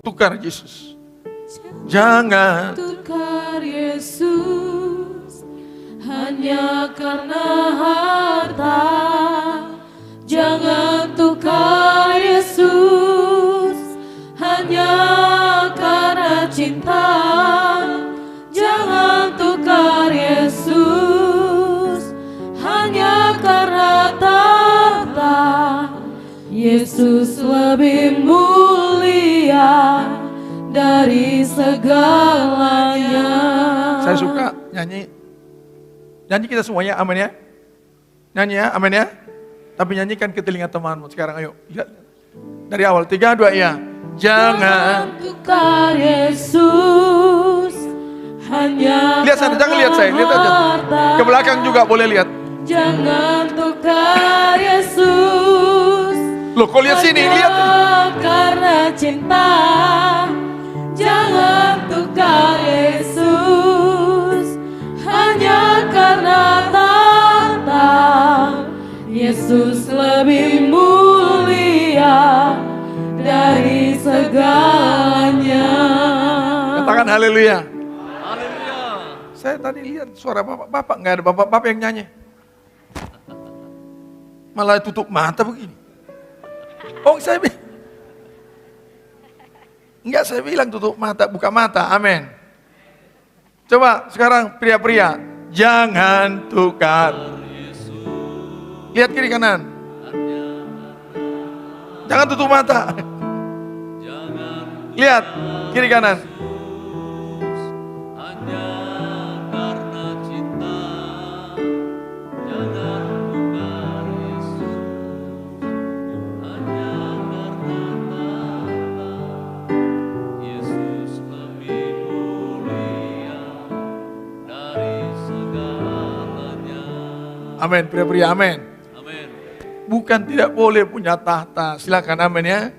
tukar Yesus. Jangan tukar Yesus hanya karena harta. Jangan tukar Yesus hanya karena cinta. Jangan tukar Yesus hanya karena tahta. Yesus lebih mulia dari segalanya. Saya suka nyanyi. Nyanyi kita semuanya, amin ya. Nyanyi ya, amin ya. Tapi nyanyikan ke telinga temanmu sekarang, ayo. Lihat. Dari awal, 3, 2, ya. Jangan tukar Yesus hanya lihat sana, jangan lihat saya, lihat aja. Ke belakang juga boleh lihat. Jangan tukar Yesus. Loh, kau lihat sini, lihat. Karena cinta. Jangan tukar Yesus hanya karena tahta. Yesus lebih mulia dari segalanya. Katakan haleluya. Haleluya. Saya tadi lihat suara bapak, nggak ada bapak yang nyanyi. Malah tutup mata begini. Oh, saya bilang tutup mata, buka mata, amin. Coba sekarang pria-pria, jangan tukar. Lihat kiri kanan. Jangan tutup mata. Lihat kiri kanan. Hanya karena cinta. Jangan tukar Yesus hanya karena tahta. Yesus lebih mulia dari segalanya. Amin, pria-pria, amin. Amin. Bukan tidak boleh punya tahta, silakan amin ya.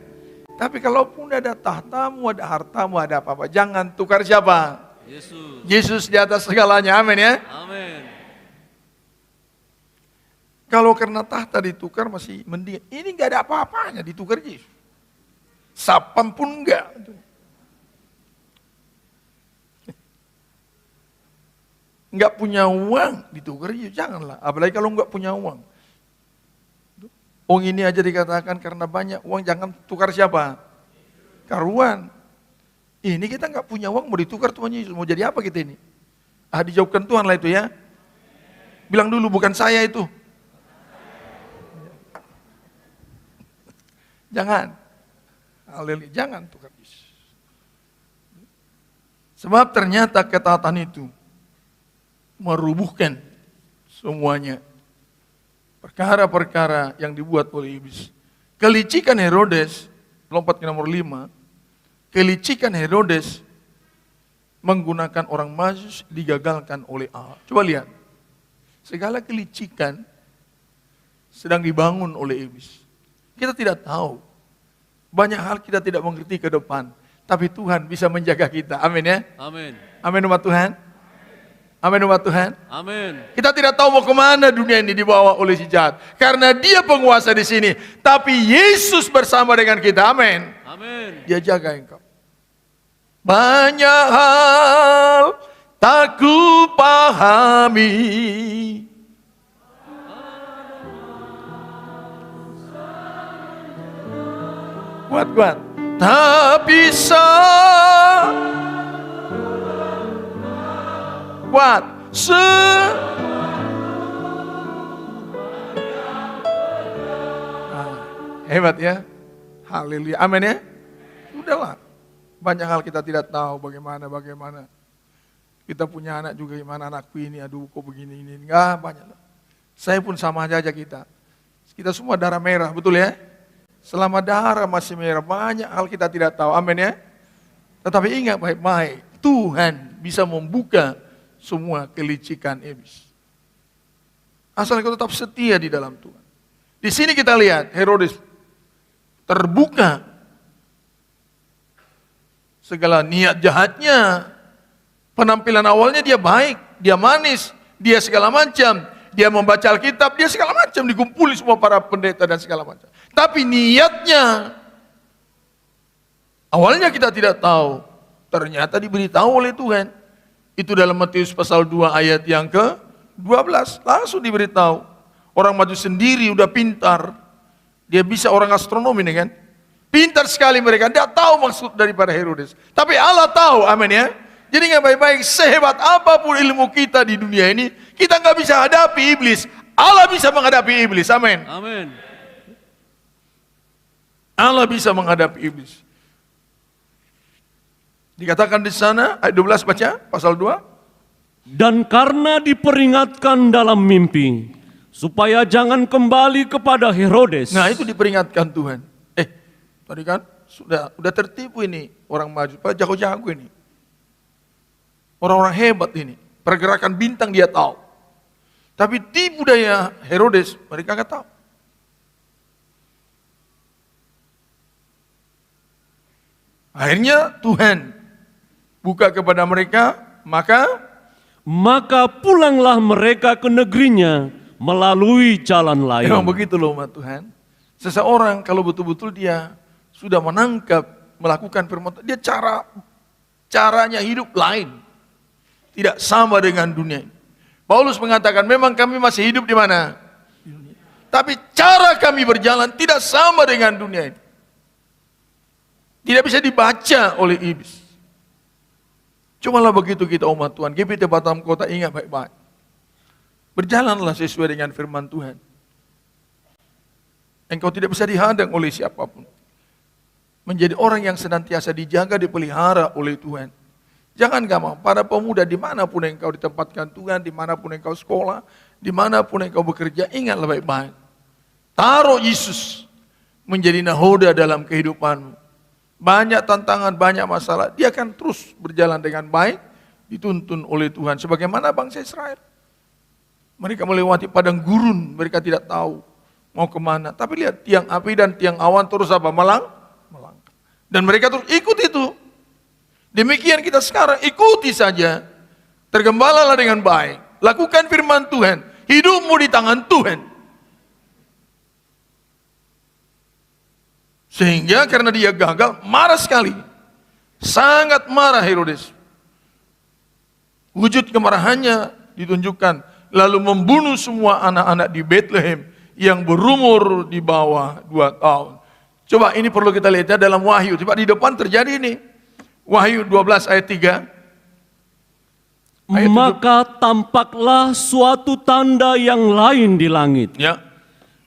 Tapi kalaupun ada tahtamu, ada hartamu, ada apa-apa, jangan tukar siapa? Yesus. Yesus di atas segalanya, amin ya. Amin. Kalau karena tahta ditukar masih mending. Ini nggak ada apa-apanya ditukar Yesus. Sapam pun enggak. Enggak punya uang ditukar Yesus, janganlah. Apalagi kalau enggak punya uang. Ini aja dikatakan karena banyak uang jangan tukar siapa? Karuan. Ini kita nggak punya uang mau ditukar Tuhan Yesus. Mau jadi apa kita ini? Dijauhkan Tuhan lah itu ya. Bilang dulu bukan saya itu. Jangan. Haleluya, jangan tukar Yesus. Sebab ternyata ketaatan itu merubuhkan semuanya. Perkara-perkara yang dibuat oleh iblis. Kelicikan Herodes, lompat ke nomor 5. Kelicikan Herodes menggunakan orang majus digagalkan oleh Allah. Coba lihat. Segala kelicikan sedang dibangun oleh iblis. Kita tidak tahu. Banyak hal kita tidak mengerti ke depan. tapi Tuhan bisa menjaga kita. Amin ya. Amin. Amin umat Tuhan. Amin umat Tuhan. Amin. Kita tidak tahu mau kemana dunia ini dibawa oleh si jahat. Karena dia penguasa di sini. Tapi Yesus bersama dengan kita. Amin. Amin. Dia jaga engkau. Banyak hal tak ku pahami. Kuat. Tak bisa kuat hebat ya. Haleluya. Amin ya. Udahlah. Banyak hal kita tidak tahu bagaimana. Kita punya anak juga gimana anakku ini, aduh kok begini ini. Enggak banyak. Saya pun sama aja kita. Kita semua darah merah, betul ya? Selama darah masih merah, banyak hal kita tidak tahu. Amin ya. Tetapi ingat baik-baik, Tuhan bisa membuka semua kelicikan iblis. Asal kau tetap setia di dalam Tuhan. Di sini kita lihat Herodes terbuka segala niat jahatnya. Penampilan awalnya dia baik, dia manis, dia segala macam, dia membaca Alkitab, dia segala macam, dikumpuli semua para pendeta dan segala macam. Tapi niatnya awalnya kita tidak tahu, ternyata diberitahu oleh Tuhan. Itu dalam Matius pasal 2 ayat yang ke-12. Langsung diberitahu. Orang maju sendiri udah pintar. Dia bisa orang astronomi nih kan. Pintar sekali mereka. Dia tahu maksud daripada Herodes. Tapi Allah tahu, amin ya. Jadi nggak baik-baik, sehebat apapun ilmu kita di dunia ini, kita nggak bisa hadapi iblis. Allah bisa menghadapi iblis, amin. Amin. Allah bisa menghadapi iblis. Dikatakan di sana, ayat 12 baca, pasal 2. Dan karena diperingatkan dalam mimpi, supaya jangan kembali kepada Herodes. Nah itu diperingatkan Tuhan. Tadi kan udah tertipu ini orang maju, jago-jago ini. Orang-orang hebat ini, pergerakan bintang dia tahu. Tapi tipu daya Herodes, mereka nggak tahu. Akhirnya Tuhan buka kepada mereka, maka pulanglah mereka ke negerinya melalui jalan lain. Memang begitu loh umat Tuhan. Seseorang kalau betul-betul dia sudah menangkap, melakukan firman, dia caranya hidup lain. Tidak sama dengan dunia ini. Paulus mengatakan memang kami masih hidup di mana? Di dunia. Tapi cara kami berjalan tidak sama dengan dunia ini. Tidak bisa dibaca oleh iblis. Cumalah begitu kita umat Tuhan, GBT Batam Kota ingat baik-baik. Berjalanlah sesuai dengan firman Tuhan. Engkau tidak bisa dihadang oleh siapapun. Menjadi orang yang senantiasa dijaga, dipelihara oleh Tuhan. Jangan gampang, para pemuda dimanapun engkau ditempatkan Tuhan, dimanapun engkau sekolah, dimanapun engkau bekerja, ingatlah baik-baik. Taruh Yesus menjadi nahoda dalam kehidupanmu. Banyak tantangan, banyak masalah, dia akan terus berjalan dengan baik, dituntun oleh Tuhan. Sebagaimana bangsa Israel. Mereka melewati padang gurun, mereka tidak tahu mau kemana. Tapi lihat, tiang api dan tiang awan terus apa? Melangkah. Dan mereka terus ikut itu. Demikian kita sekarang, ikuti saja. Tergembalalah dengan baik. Lakukan firman Tuhan. Hidupmu di tangan Tuhan. Sehingga karena dia gagal, marah sekali. Sangat marah Herodes. Wujud kemarahannya ditunjukkan. Lalu membunuh semua anak-anak di Bethlehem yang berumur di bawah 2 tahun. Coba ini perlu kita lihat dalam Wahyu. Coba di depan terjadi ini. Wahyu 12 ayat 3. Maka tampaklah suatu tanda yang lain di langit. Ya.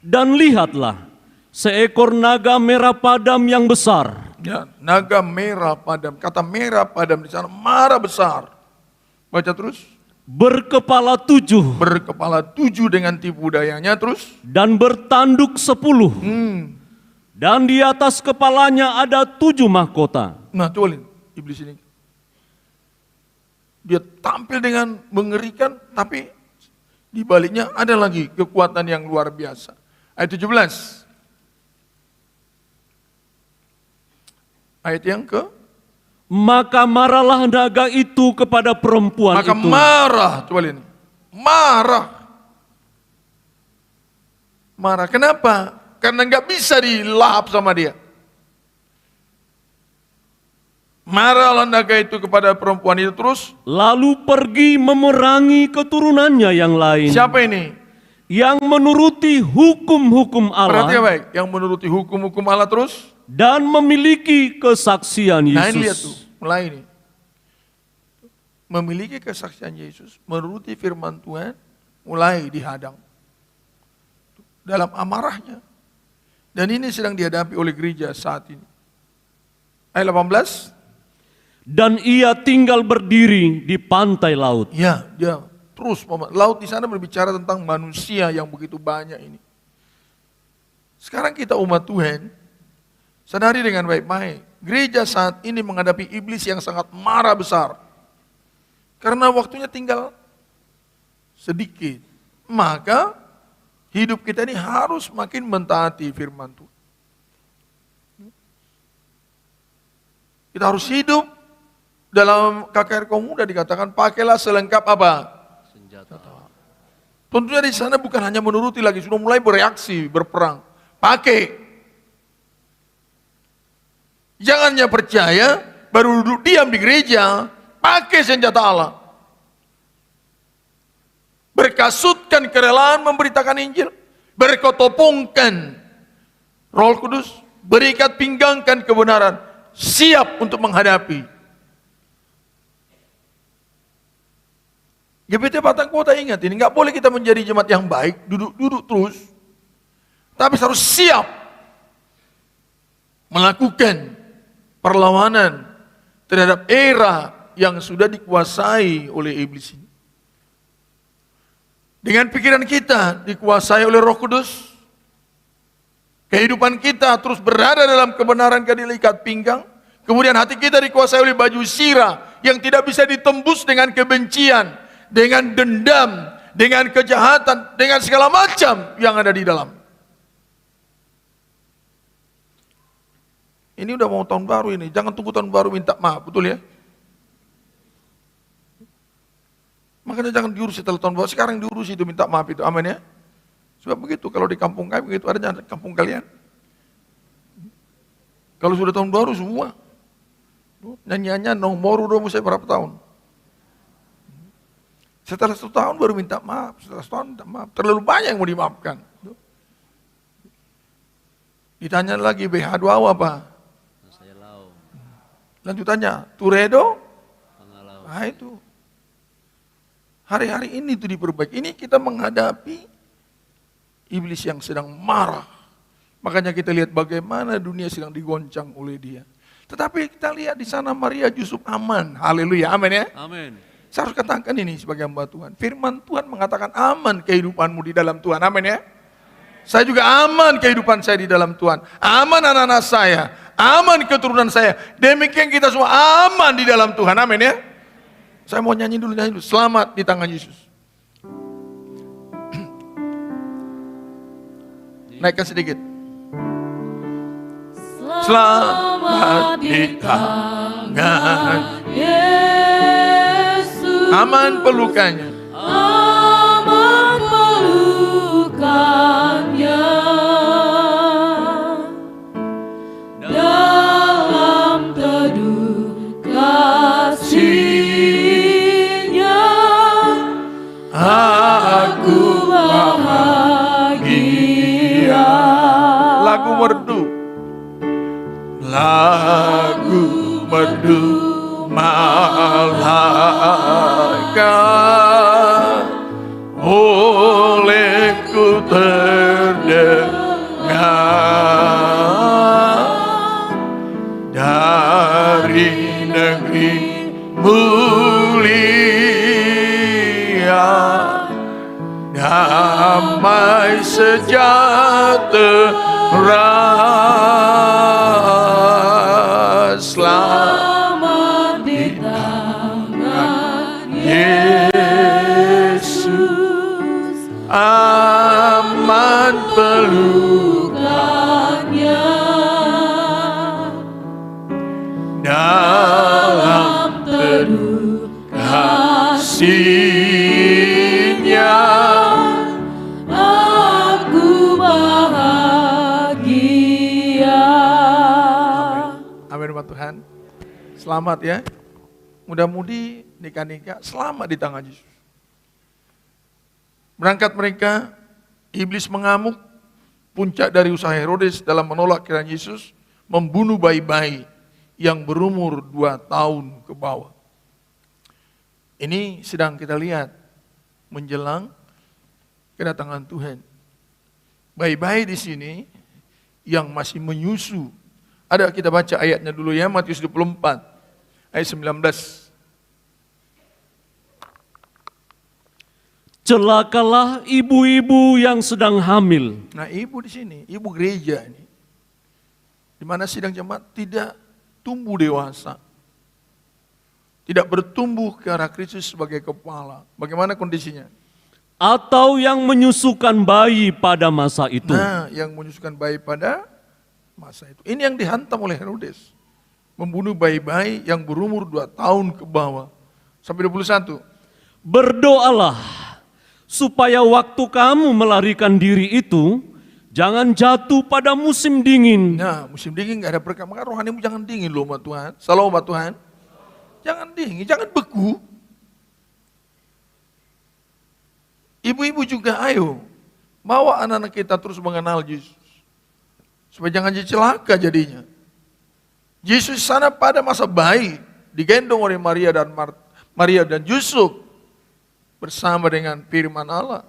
Dan lihatlah, seekor naga merah padam yang besar. Ya, naga merah padam. Kata merah padam di sana marah besar. Baca terus. Berkepala 7. Berkepala 7 dengan tipu dayanya terus. Dan bertanduk 10. Dan di atas kepalanya ada 7 mahkota. Nah, coba lihat iblis ini. Dia tampil dengan mengerikan, tapi di baliknya ada lagi kekuatan yang luar biasa. Ayat 17. Ayat yang ke Maka marahlah naga itu kepada perempuan Maka itu. marah, coba lihat ini. Marah. Marah, kenapa? Karena nggak bisa dilahap sama dia. Marahlah naga itu kepada perempuan itu terus. Lalu pergi memerangi keturunannya yang lain. Siapa ini? Yang menuruti hukum-hukum Perhatikan Allah baik. Yang menuruti hukum-hukum Allah terus. dan memiliki kesaksian Nah ini lihat tuh, Yesus. mulai ini. Memiliki kesaksian Yesus, menuruti firman Tuhan, mulai dihadang. Dalam amarahnya. Dan ini sedang dihadapi oleh gereja saat ini. Ayat 18. Dan ia tinggal berdiri di pantai laut. Ya, dia terus. Laut di sana berbicara tentang manusia yang begitu banyak ini. Sekarang kita umat Tuhan, sadari dengan baik-baik. Gereja saat ini menghadapi iblis yang sangat marah besar. Karena waktunya tinggal sedikit. Maka hidup kita ini harus makin mentaati firman Tuhan. Kita harus hidup dalam KKR Kaum Muda dikatakan pakailah selengkap apa? Senjata. Tentunya di sana bukan hanya menuruti lagi, sudah mulai bereaksi, berperang. Pakai. Jangan hanya percaya, baru duduk diam di gereja, pakai senjata Allah. Berkasutkan kerelaan memberitakan Injil, berkotopongkan Roh Kudus, berikat pinggangkan kebenaran, siap untuk menghadapi. GPT Batang Kota ingat ini, nggak boleh kita menjadi jemaat yang baik, duduk-duduk terus, tapi harus siap melakukan perlawanan terhadap era yang sudah dikuasai oleh iblis ini. Dengan pikiran kita dikuasai oleh Roh Kudus, kehidupan kita terus berada dalam kebenaran ikat pinggang, kemudian hati kita dikuasai oleh baju sirah yang tidak bisa ditembus dengan kebencian, dengan dendam, dengan kejahatan, dengan segala macam yang ada di dalam. Ini udah mau tahun baru ini, jangan tunggu tahun baru minta maaf, betul ya? Makanya jangan diurus setelah tahun baru, sekarang diurus itu minta maaf itu, amin ya? Sebab begitu, kalau di kampung kami begitu, ada di kampung kalian. Kalau sudah tahun baru semua, nyanyiannya nomor udah musai berapa tahun. Setelah 1 tahun baru minta maaf, setelah 1 tahun minta maaf, terlalu banyak yang mau dimaafkan. Ditanya lagi BH2 apa? Lanjutannya, Turedo? Nah itu. Hari-hari ini itu diperbaiki. Ini kita menghadapi iblis yang sedang marah. Makanya kita lihat bagaimana dunia sedang digoncang oleh dia. Tetapi kita lihat di sana Maria Yusuf aman. Haleluya, amin ya. Amin. Saya harus katakan ini sebagai hamba Tuhan. Firman Tuhan mengatakan aman kehidupanmu di dalam Tuhan, amin ya. Saya juga aman kehidupan saya di dalam Tuhan. Aman anak-anak saya. Aman keturunan saya. Demikian kita semua aman di dalam Tuhan. Amin ya. Saya mau nyanyi dulu. Selamat di tangan Yesus. Naikkan sedikit. Selamat di tangan Yesus. Aman pelukannya. Aman pelukannya. Dalam teduh kasih-Nya aku bahagia. Lagu merdu. Lagu merdu malaikat olehku terdengar dari negeri mulia, damai sejahtera. Selamat di tangan Yesus, aman pelukannya. Selamat ya. Mudah-mudi nikah-nikah selamat di tangan Yesus. Berangkat mereka, iblis mengamuk. Puncak dari usaha Herodes dalam menolak kiraan Yesus, membunuh bayi-bayi yang berumur 2 tahun ke bawah. Ini sedang kita lihat menjelang kedatangan Tuhan. Bayi-bayi di sini yang masih menyusu. Ada kita baca ayatnya dulu ya, Matius 24 ayat 19. Celakalah ibu-ibu yang sedang hamil. Nah, ibu di sini, ibu gereja ini. Di mana sidang jemaat tidak tumbuh dewasa. Tidak bertumbuh ke arah Kristus sebagai kepala. Bagaimana kondisinya? Atau yang menyusukan bayi pada masa itu. Nah, yang menyusukan bayi pada masa itu. Ini yang dihantam oleh Herodes. Membunuh bayi-bayi yang berumur 2 tahun ke bawah. Sampai 21. Berdoalah supaya waktu kamu melarikan diri itu jangan jatuh pada musim dingin. Nah, musim dingin gak ada berkah. Maka rohanimu jangan dingin loh sama Tuhan. Salam sama Tuhan. Jangan dingin, jangan beku. Ibu-ibu juga ayo. Bawa anak-anak kita terus mengenal Yesus. Supaya jangan jadi celaka jadinya. Yesus sana pada masa bayi. Digendong oleh Maria dan Yusuf. Bersama dengan firman Allah.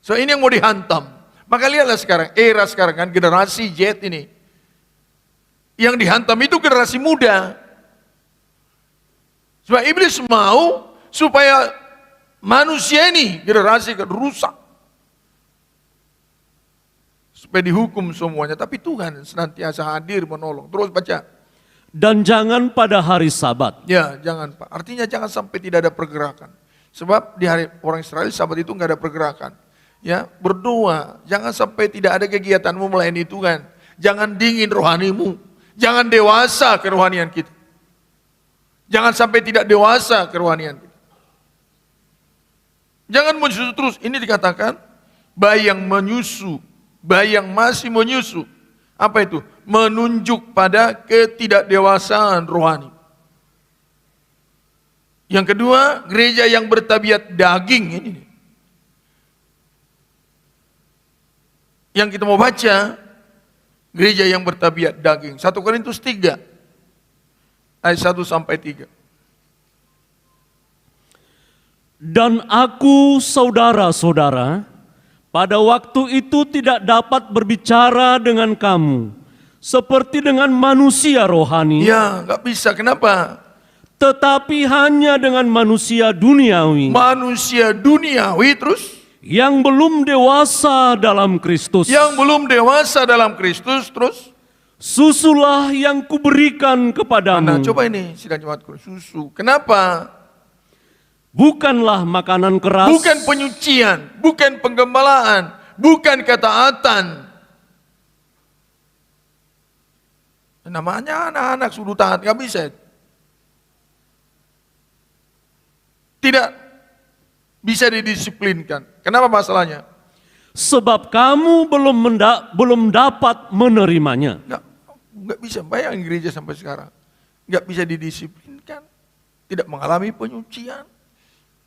So ini yang mau dihantam. Maka lihatlah sekarang, era sekarang kan, generasi Z ini. Yang dihantam itu generasi muda. Sebab iblis mau supaya manusia ini, generasi rusak. Supaya dihukum semuanya. Tapi Tuhan senantiasa hadir menolong. Terus baca. Dan jangan pada hari Sabat. Ya, jangan Pak. Artinya jangan sampai tidak ada pergerakan. Sebab di hari orang Israel Sabat itu nggak ada pergerakan. Ya, berdoa, jangan sampai tidak ada kegiatanmu melayani Tuhan. Jangan dingin rohanimu. Jangan dewasa kerohanian kita. Jangan sampai tidak dewasa kerohanian kita. Jangan menyusu terus. Ini dikatakan bayi yang menyusu, bayi yang masih menyusu. Apa itu? Menunjuk pada ketidakdewasaan rohani. Yang kedua, gereja yang bertabiat daging ini. Yang kita mau baca, gereja yang bertabiat daging. 1 Korintus 3, ayat 1 sampai 3. Dan aku, saudara-saudara, pada waktu itu tidak dapat berbicara dengan kamu seperti dengan manusia rohani. Ya, nggak bisa. Kenapa? Tetapi hanya dengan manusia duniawi. Manusia duniawi terus? Yang belum dewasa dalam Kristus. Yang belum dewasa dalam Kristus terus? Susulah yang kuberikan kepadamu. Nah, coba ini sidang jemaatku, susu. Kenapa? Bukanlah makanan keras. Bukan penyucian, bukan penggembalaan, bukan ketaatan. Namanya anak-anak suruh taat, nggak bisa. Tidak bisa didisiplinkan. Kenapa masalahnya? Sebab kamu belum dapat menerimanya. Nggak bisa. Bayangin gereja sampai sekarang. Nggak bisa didisiplinkan. Tidak mengalami penyucian.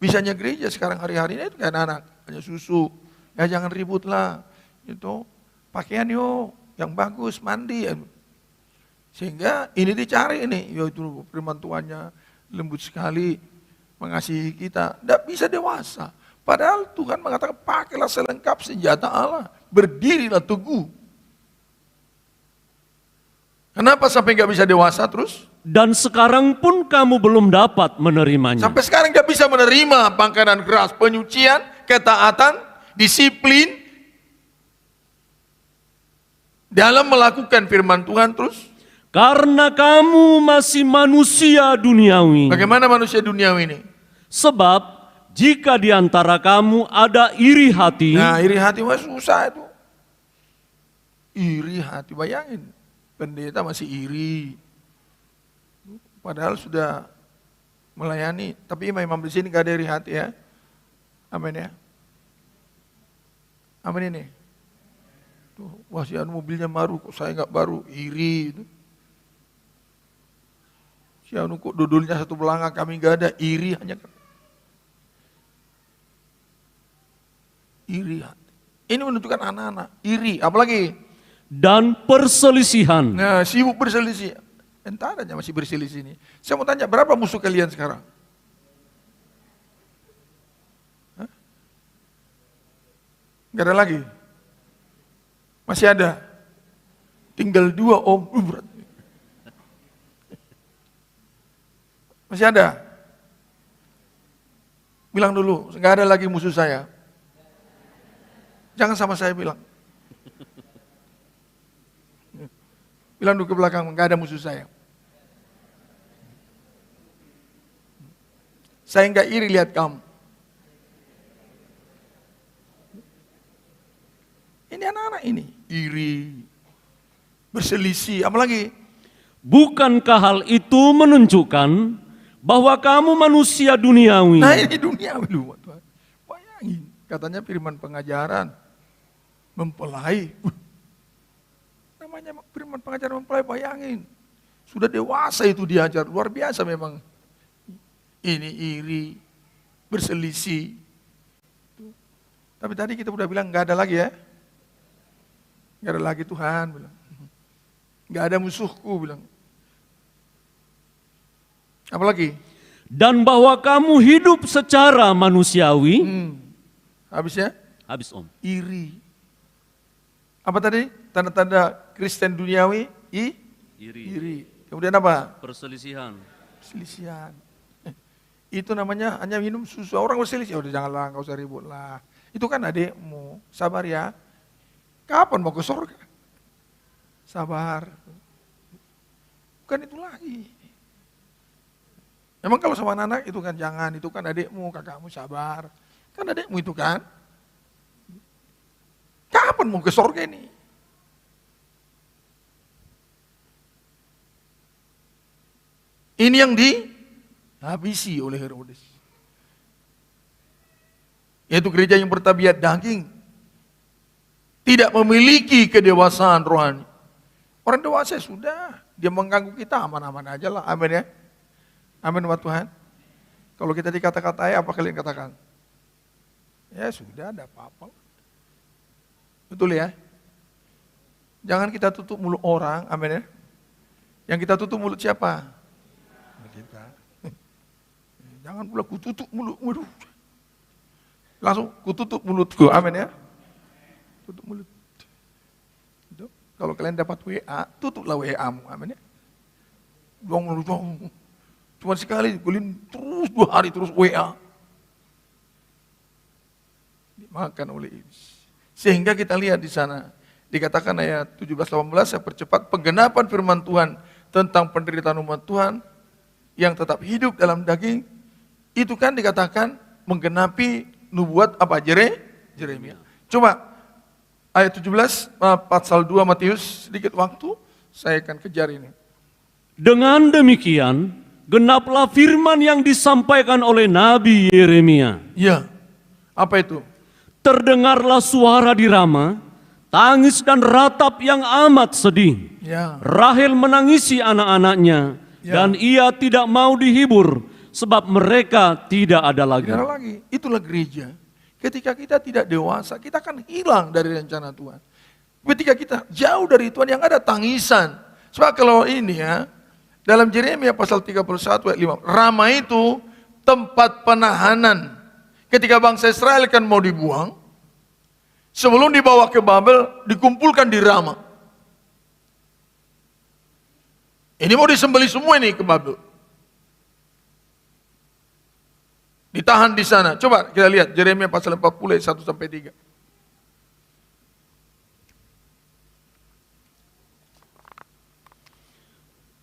Bisanya gereja sekarang hari-hari ini itu kan anak. Hanya susu. Ya jangan ribut lah. Itu pakaian yuk. Yang bagus, mandi. Sehingga ini dicari ini. Yaitu firman Tuhannya lembut sekali. Mengasihi kita, tidak bisa dewasa. Padahal Tuhan mengatakan pakailah selengkap senjata Allah, berdirilah teguh. Kenapa sampai nggak bisa dewasa terus? Dan sekarang pun kamu belum dapat menerimanya. Sampai sekarang nggak bisa menerima pangkalan keras, penyucian, ketaatan, disiplin dalam melakukan firman Tuhan terus. Karena kamu masih manusia duniawi. Bagaimana manusia duniawi ini? Sebab jika di antara kamu ada iri hati. Nah, iri hati mah susah itu. Iri hati, bayangin. Pendeta masih iri. Padahal sudah melayani. Tapi imam di sini gak ada iri hati ya. Amin ya. Amin ini. Tuh, wah si mobilnya baru, kok saya gak baru. Iri itu. Si anu kok dudulnya satu belanga kami gak ada, iri hanya. Iri. Ini menunjukkan anak-anak, iri. Apalagi? Dan perselisihan. Nah, sibuk berselisih. Entar aja masih berselisih ini. Saya mau tanya, berapa musuh kalian sekarang? Hah? Gak ada lagi? Masih ada? Tinggal 2 om. Berat. Masih ada? Bilang dulu, gak ada lagi musuh saya. Jangan sama saya bilang. Bilang dulu ke belakang, gak ada musuh saya. Saya gak iri lihat kamu. Ini anak-anak ini, iri, berselisih, apalagi? Bukankah hal itu menunjukkan bahwa kamu manusia duniawi? Nah ini duniawi dulu, Tuhan. Bayangin, katanya firman pengajaran, mempelai. Namanya firman pengajaran mempelai, bayangin. Sudah dewasa itu diajar, luar biasa memang. Ini iri, berselisih. Tapi tadi kita udah bilang gak ada lagi ya. Gak ada lagi Tuhan bilang. Gak ada musuhku bilang. Apalagi? Dan bahwa kamu hidup secara manusiawi. Habisnya? Habis om. Iri. Apa tadi? Tanda-tanda Kristen duniawi? Iri. Kemudian apa? Perselisihan. Perselisihan. Itu namanya hanya minum susu. Orang berselisih, udah janganlah, gak usah ribut lah. Itu kan adikmu, sabar ya. Kapan mau ke surga? Sabar. Bukan itu lagi. Memang kalau sama anak itu kan jangan, itu kan adikmu, kakakmu, sabar. Kan adikmu itu kan. Kapan mau ke surga ini? Ini yang dihabisi oleh Herodes. Yaitu gereja yang bertabiat daging. Tidak memiliki kedewasaan rohani. Orang dewasa sudah, dia mengganggu kita aman-aman aja lah. Amin ya. Amin buat Tuhan. Kalau kita dikata-katai, apa kalian katakan? Ya sudah, ada apa-apa. Betul ya? Jangan kita tutup mulut orang, amin ya. Yang kita tutup mulut siapa? Kita. Jangan pula kututup mulut. Langsung kututup mulutku, amin ya. Tutup mulut. Itu. Kalau kalian dapat WA, tutuplah WA-mu, amin ya. Dong. Cuma sekali, kalian terus 2 hari terus WA. Dimakan oleh iblis. Sehingga kita lihat di sana, dikatakan ayat 17-18, saya percepat penggenapan firman Tuhan tentang penderitaan umat Tuhan yang tetap hidup dalam daging, itu kan dikatakan menggenapi nubuat apa? Yeremia. Coba ayat 17, pasal 2 Matius, sedikit waktu, saya akan kejar ini. Dengan demikian, genaplah firman yang disampaikan oleh Nabi Yeremia. Ya, apa itu? Terdengarlah suara di Rama, tangis dan ratap yang amat sedih. Ya. Rahel menangisi anak-anaknya, dan ia tidak mau dihibur, sebab mereka tidak ada lagi. Tidak ada lagi. Itulah gereja. Ketika kita tidak dewasa, kita akan hilang dari rencana Tuhan. Ketika kita jauh dari Tuhan, yang ada tangisan. Sebab kalau ini ya, dalam Yeremia pasal 31 ayat 5, Rama itu tempat penahanan. Ketika bangsa Israel kan mau dibuang, sebelum dibawa ke Babel, dikumpulkan di Rama. Ini mau disembelih semua ini ke Babel. Ditahan di sana. Coba kita lihat Yeremia pasal 40 ayat 1-3.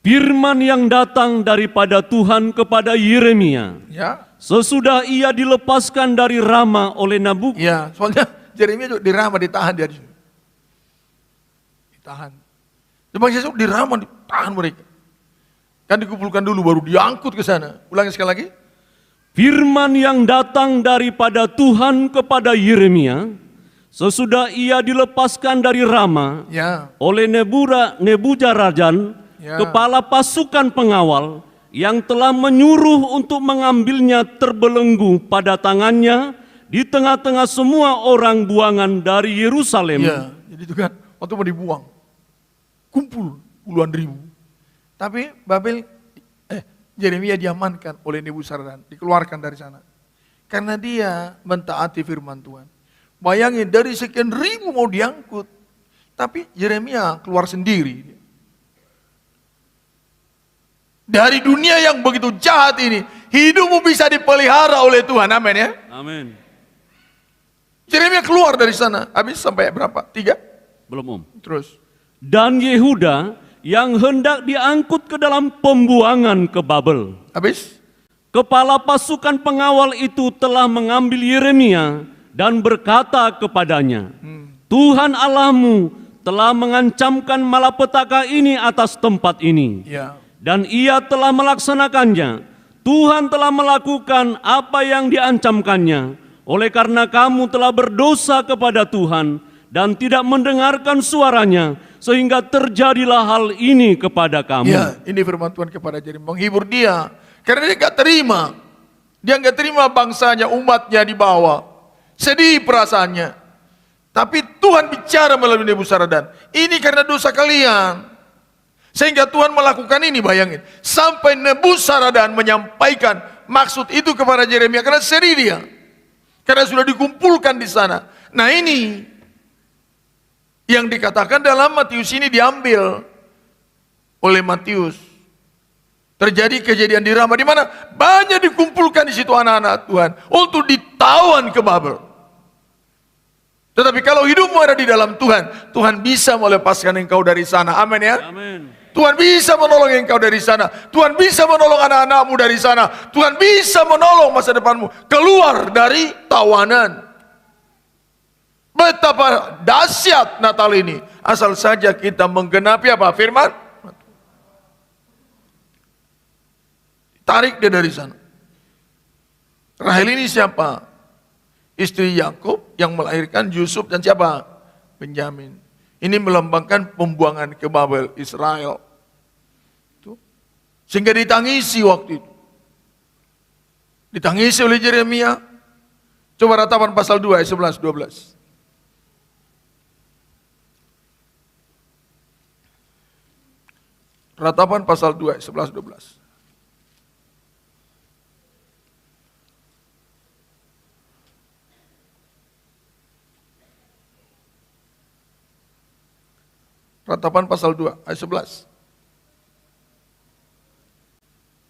Firman yang datang daripada Tuhan kepada Yeremia. Ya. Sesudah ia dilepaskan dari Rama oleh Ya, soalnya Yeremia juga di Rama ditahan dia di sini. Ditahan. Sebab Yesus di Rama ditahan mereka. Kan dikumpulkan dulu baru diangkut ke sana. Ulangi sekali lagi. Firman yang datang daripada Tuhan kepada Yeremia, sesudah ia dilepaskan dari Rama Ya. oleh Nebuzaradan, Ya. kepala pasukan pengawal yang telah menyuruh untuk mengambilnya terbelenggu pada tangannya di tengah-tengah semua orang buangan dari Yerusalem. Ya, jadi itu kan waktu mau dibuang, kumpul puluhan ribu. Tapi Yeremia diamankan oleh Nebuzaradan, dikeluarkan dari sana. Karena dia mentaati firman Tuhan. Bayangin dari sekian ribu mau diangkut, tapi Yeremia keluar sendiri. Dari dunia yang begitu jahat ini, hidupmu bisa dipelihara oleh Tuhan, amin ya. Amin. Yeremia keluar dari sana, habis sampai berapa? 3? Belum, Om. Terus. Dan Yehuda yang hendak diangkut ke dalam pembuangan ke Babel. Habis? Kepala pasukan pengawal itu telah mengambil Yeremia dan berkata kepadanya, Tuhan Allahmu telah mengancamkan malapetaka ini atas tempat ini. Ya. Dan ia telah melaksanakannya. Tuhan telah melakukan apa yang diancamkannya. Oleh karena kamu telah berdosa kepada Tuhan dan tidak mendengarkan suaranya, sehingga terjadilah hal ini kepada kamu. Ya, ini firman Tuhan kepada Yeremia, menghibur dia. Karena dia gak terima. Dia gak terima bangsanya, umatnya dibawa. Sedih perasaannya. Tapi Tuhan bicara melalui Nebuzaradan. Ini karena dosa kalian. Sehingga Tuhan melakukan ini, bayangin. Sampai Nebuzaradan menyampaikan maksud itu kepada Yeremia. Karena sedih dia. Karena sudah dikumpulkan di sana. Nah ini yang dikatakan dalam Matius ini diambil oleh Matius. Terjadi kejadian di Rama, di mana banyak dikumpulkan di situ anak-anak Tuhan untuk ditawan ke Babel. Tetapi kalau hidupmu ada di dalam Tuhan, Tuhan bisa melepaskan engkau dari sana. Amin ya. Amin. Tuhan bisa menolong engkau dari sana. Tuhan bisa menolong anak-anakmu dari sana. Tuhan bisa menolong masa depanmu keluar dari tawanan. Betapa dahsyat Natal ini. Asal saja kita menggenapi apa? Firman. Tarik dia dari sana. Rahel ini siapa? Istri Yakub yang melahirkan Yusuf dan siapa? Benyamin. Ini melambangkan pembuangan ke Babel Israel. Sehingga ditangisi waktu itu. Ditangisi oleh Yeremia. Coba ratapan pasal 2 ayat 11 12. Ratapan pasal 2 ayat 11 12. Ratapan pasal 2 ayat 11.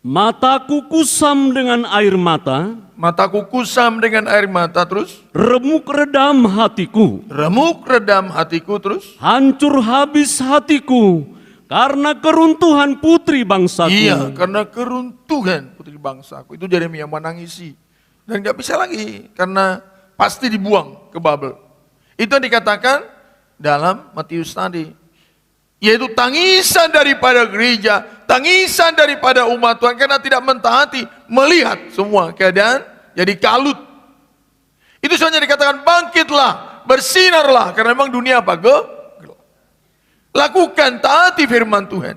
Mataku kusam dengan air mata, Mataku kusam dengan air mata, terus remuk redam hatiku, remuk redam hatiku, terus hancur habis hatiku, karena keruntuhan putri bangsaku. iya, karena keruntuhan putri bangsaku. Itu Yeremia menangisi. Dan gak bisa lagi, karena pasti dibuang ke Babel. Itu yang dikatakan dalam Matius tadi. Yaitu tangisan daripada gereja, tangisan daripada umat Tuhan karena tidak mentaati, melihat semua keadaan jadi kalut. Itu sebenarnya dikatakan bangkitlah, bersinarlah, karena memang dunia apa? Gelap. Lakukan, taati firman Tuhan.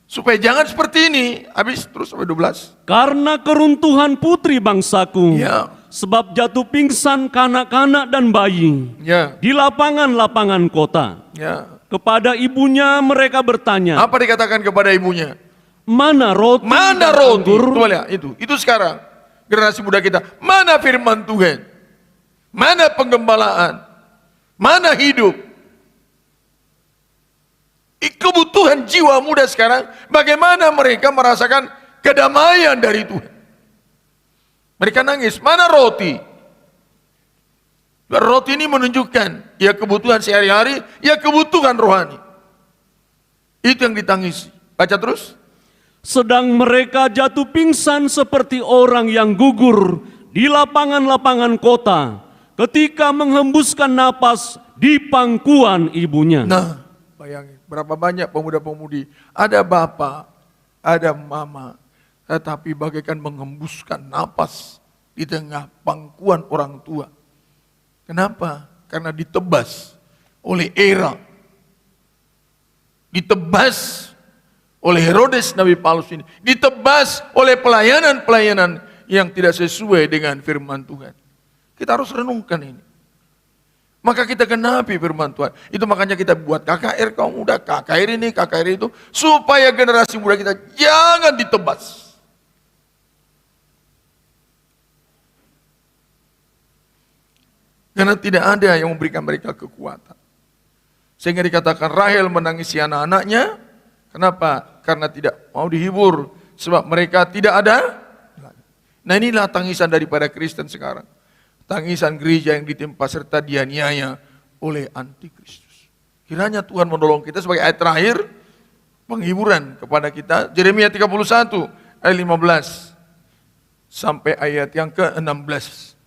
Supaya jangan seperti ini. Habis terus sampai 12. Karena keruntuhan putri bangsaku, Ya. sebab jatuh pingsan kanak-kanak dan bayi Ya, di lapangan-lapangan kota. ya. Kepada ibunya mereka bertanya, Apa dikatakan kepada ibunya? mana roti? Mana dan roti? anggur?" Coba lihat, itu sekarang. Generasi muda kita. Mana firman Tuhan? Mana penggembalaan? Mana hidup? Kebutuhan jiwa muda sekarang, bagaimana mereka merasakan kedamaian dari Tuhan? Mereka nangis, mana roti? Roti ini menunjukkan, ya kebutuhan sehari-hari, ya kebutuhan rohani. Itu yang ditangisi. Baca terus. Sedang mereka jatuh pingsan seperti orang yang gugur di lapangan-lapangan kota ketika menghembuskan napas di pangkuan ibunya. Nah, bayangin, berapa banyak pemuda-pemudi, ada bapak, ada mama, tetapi bagaikan menghembuskan napas di tengah pangkuan orang tua. Kenapa? Karena ditebas oleh era. Ditebas oleh Herodes nabi palsu ini, ditebas oleh pelayanan-pelayanan yang tidak sesuai dengan firman Tuhan. Kita harus renungkan ini. Maka kita genapi firman Tuhan. Itu makanya kita buat KKR kaum muda, KKR ini, KKR itu, supaya generasi muda kita jangan ditebas. Karena tidak ada yang memberikan mereka kekuatan. Sehingga dikatakan Rahel menangisi anak-anaknya. Kenapa? Karena tidak mau dihibur. Sebab mereka tidak ada. Nah inilah tangisan daripada Kristen sekarang. Tangisan gereja yang ditimpa serta dianiaya oleh antikristus. Kiranya Tuhan menolong kita sebagai ayat terakhir. Penghiburan kepada kita. Yeremia 31 ayat 15. Sampai ayat yang ke-16.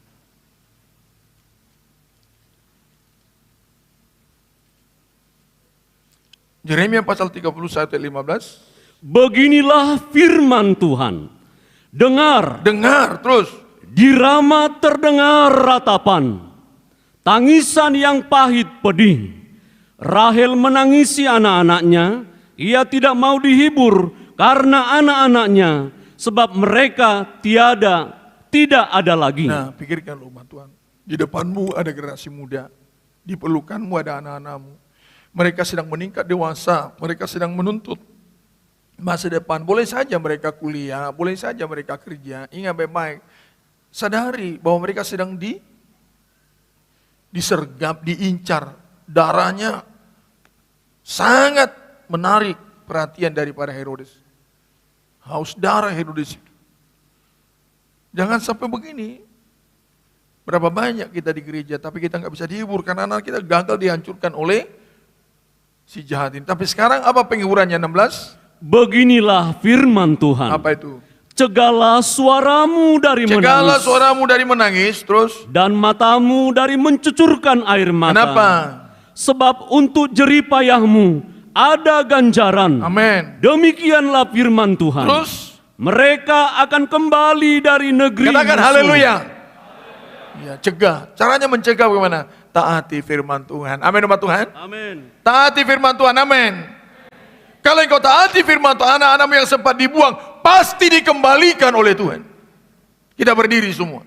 Yeremia pasal 31 ayat 15. Beginilah firman Tuhan. Dengar, terus. di Rama terdengar ratapan, tangisan yang pahit pedih. Rahel menangisi anak-anaknya, ia tidak mau dihibur karena anak-anaknya, sebab mereka tidak ada lagi. Nah, pikirkan loh umat Tuhan. Di depanmu ada generasi muda, di pelukanmu ada anak-anakmu. Mereka sedang meningkat dewasa, mereka sedang menuntut masa depan. Boleh saja mereka kuliah, boleh saja mereka kerja. Ingat baik-baik, sadari bahwa mereka sedang disergap, diincar. Darahnya sangat menarik perhatian daripada Herodes. Haus darah Herodes itu. Jangan sampai begini. Berapa banyak kita di gereja, tapi kita nggak bisa dihibur karena anak kita gagal dihancurkan oleh si jahat ini. Tapi sekarang apa penghiburannya 16? Beginilah firman Tuhan. Apa itu? Cegahlah suaramu dari Cegahlah menangis. suaramu dari menangis, terus. Dan matamu dari mencucurkan air mata. Kenapa? Sebab untuk jeripayahmu ada ganjaran. Amin. Demikianlah firman Tuhan. Terus? Mereka akan kembali dari negeri Katakan musuh. haleluya. Ya, cegah. Caranya mencegah bagaimana? Taati firman Tuhan. Amin umat Tuhan. Amin. Taati firman Tuhan. Amin. Kalau engkau taati firman Tuhan, anak-anakmu yang sempat dibuang pasti dikembalikan oleh Tuhan. Kita berdiri semua.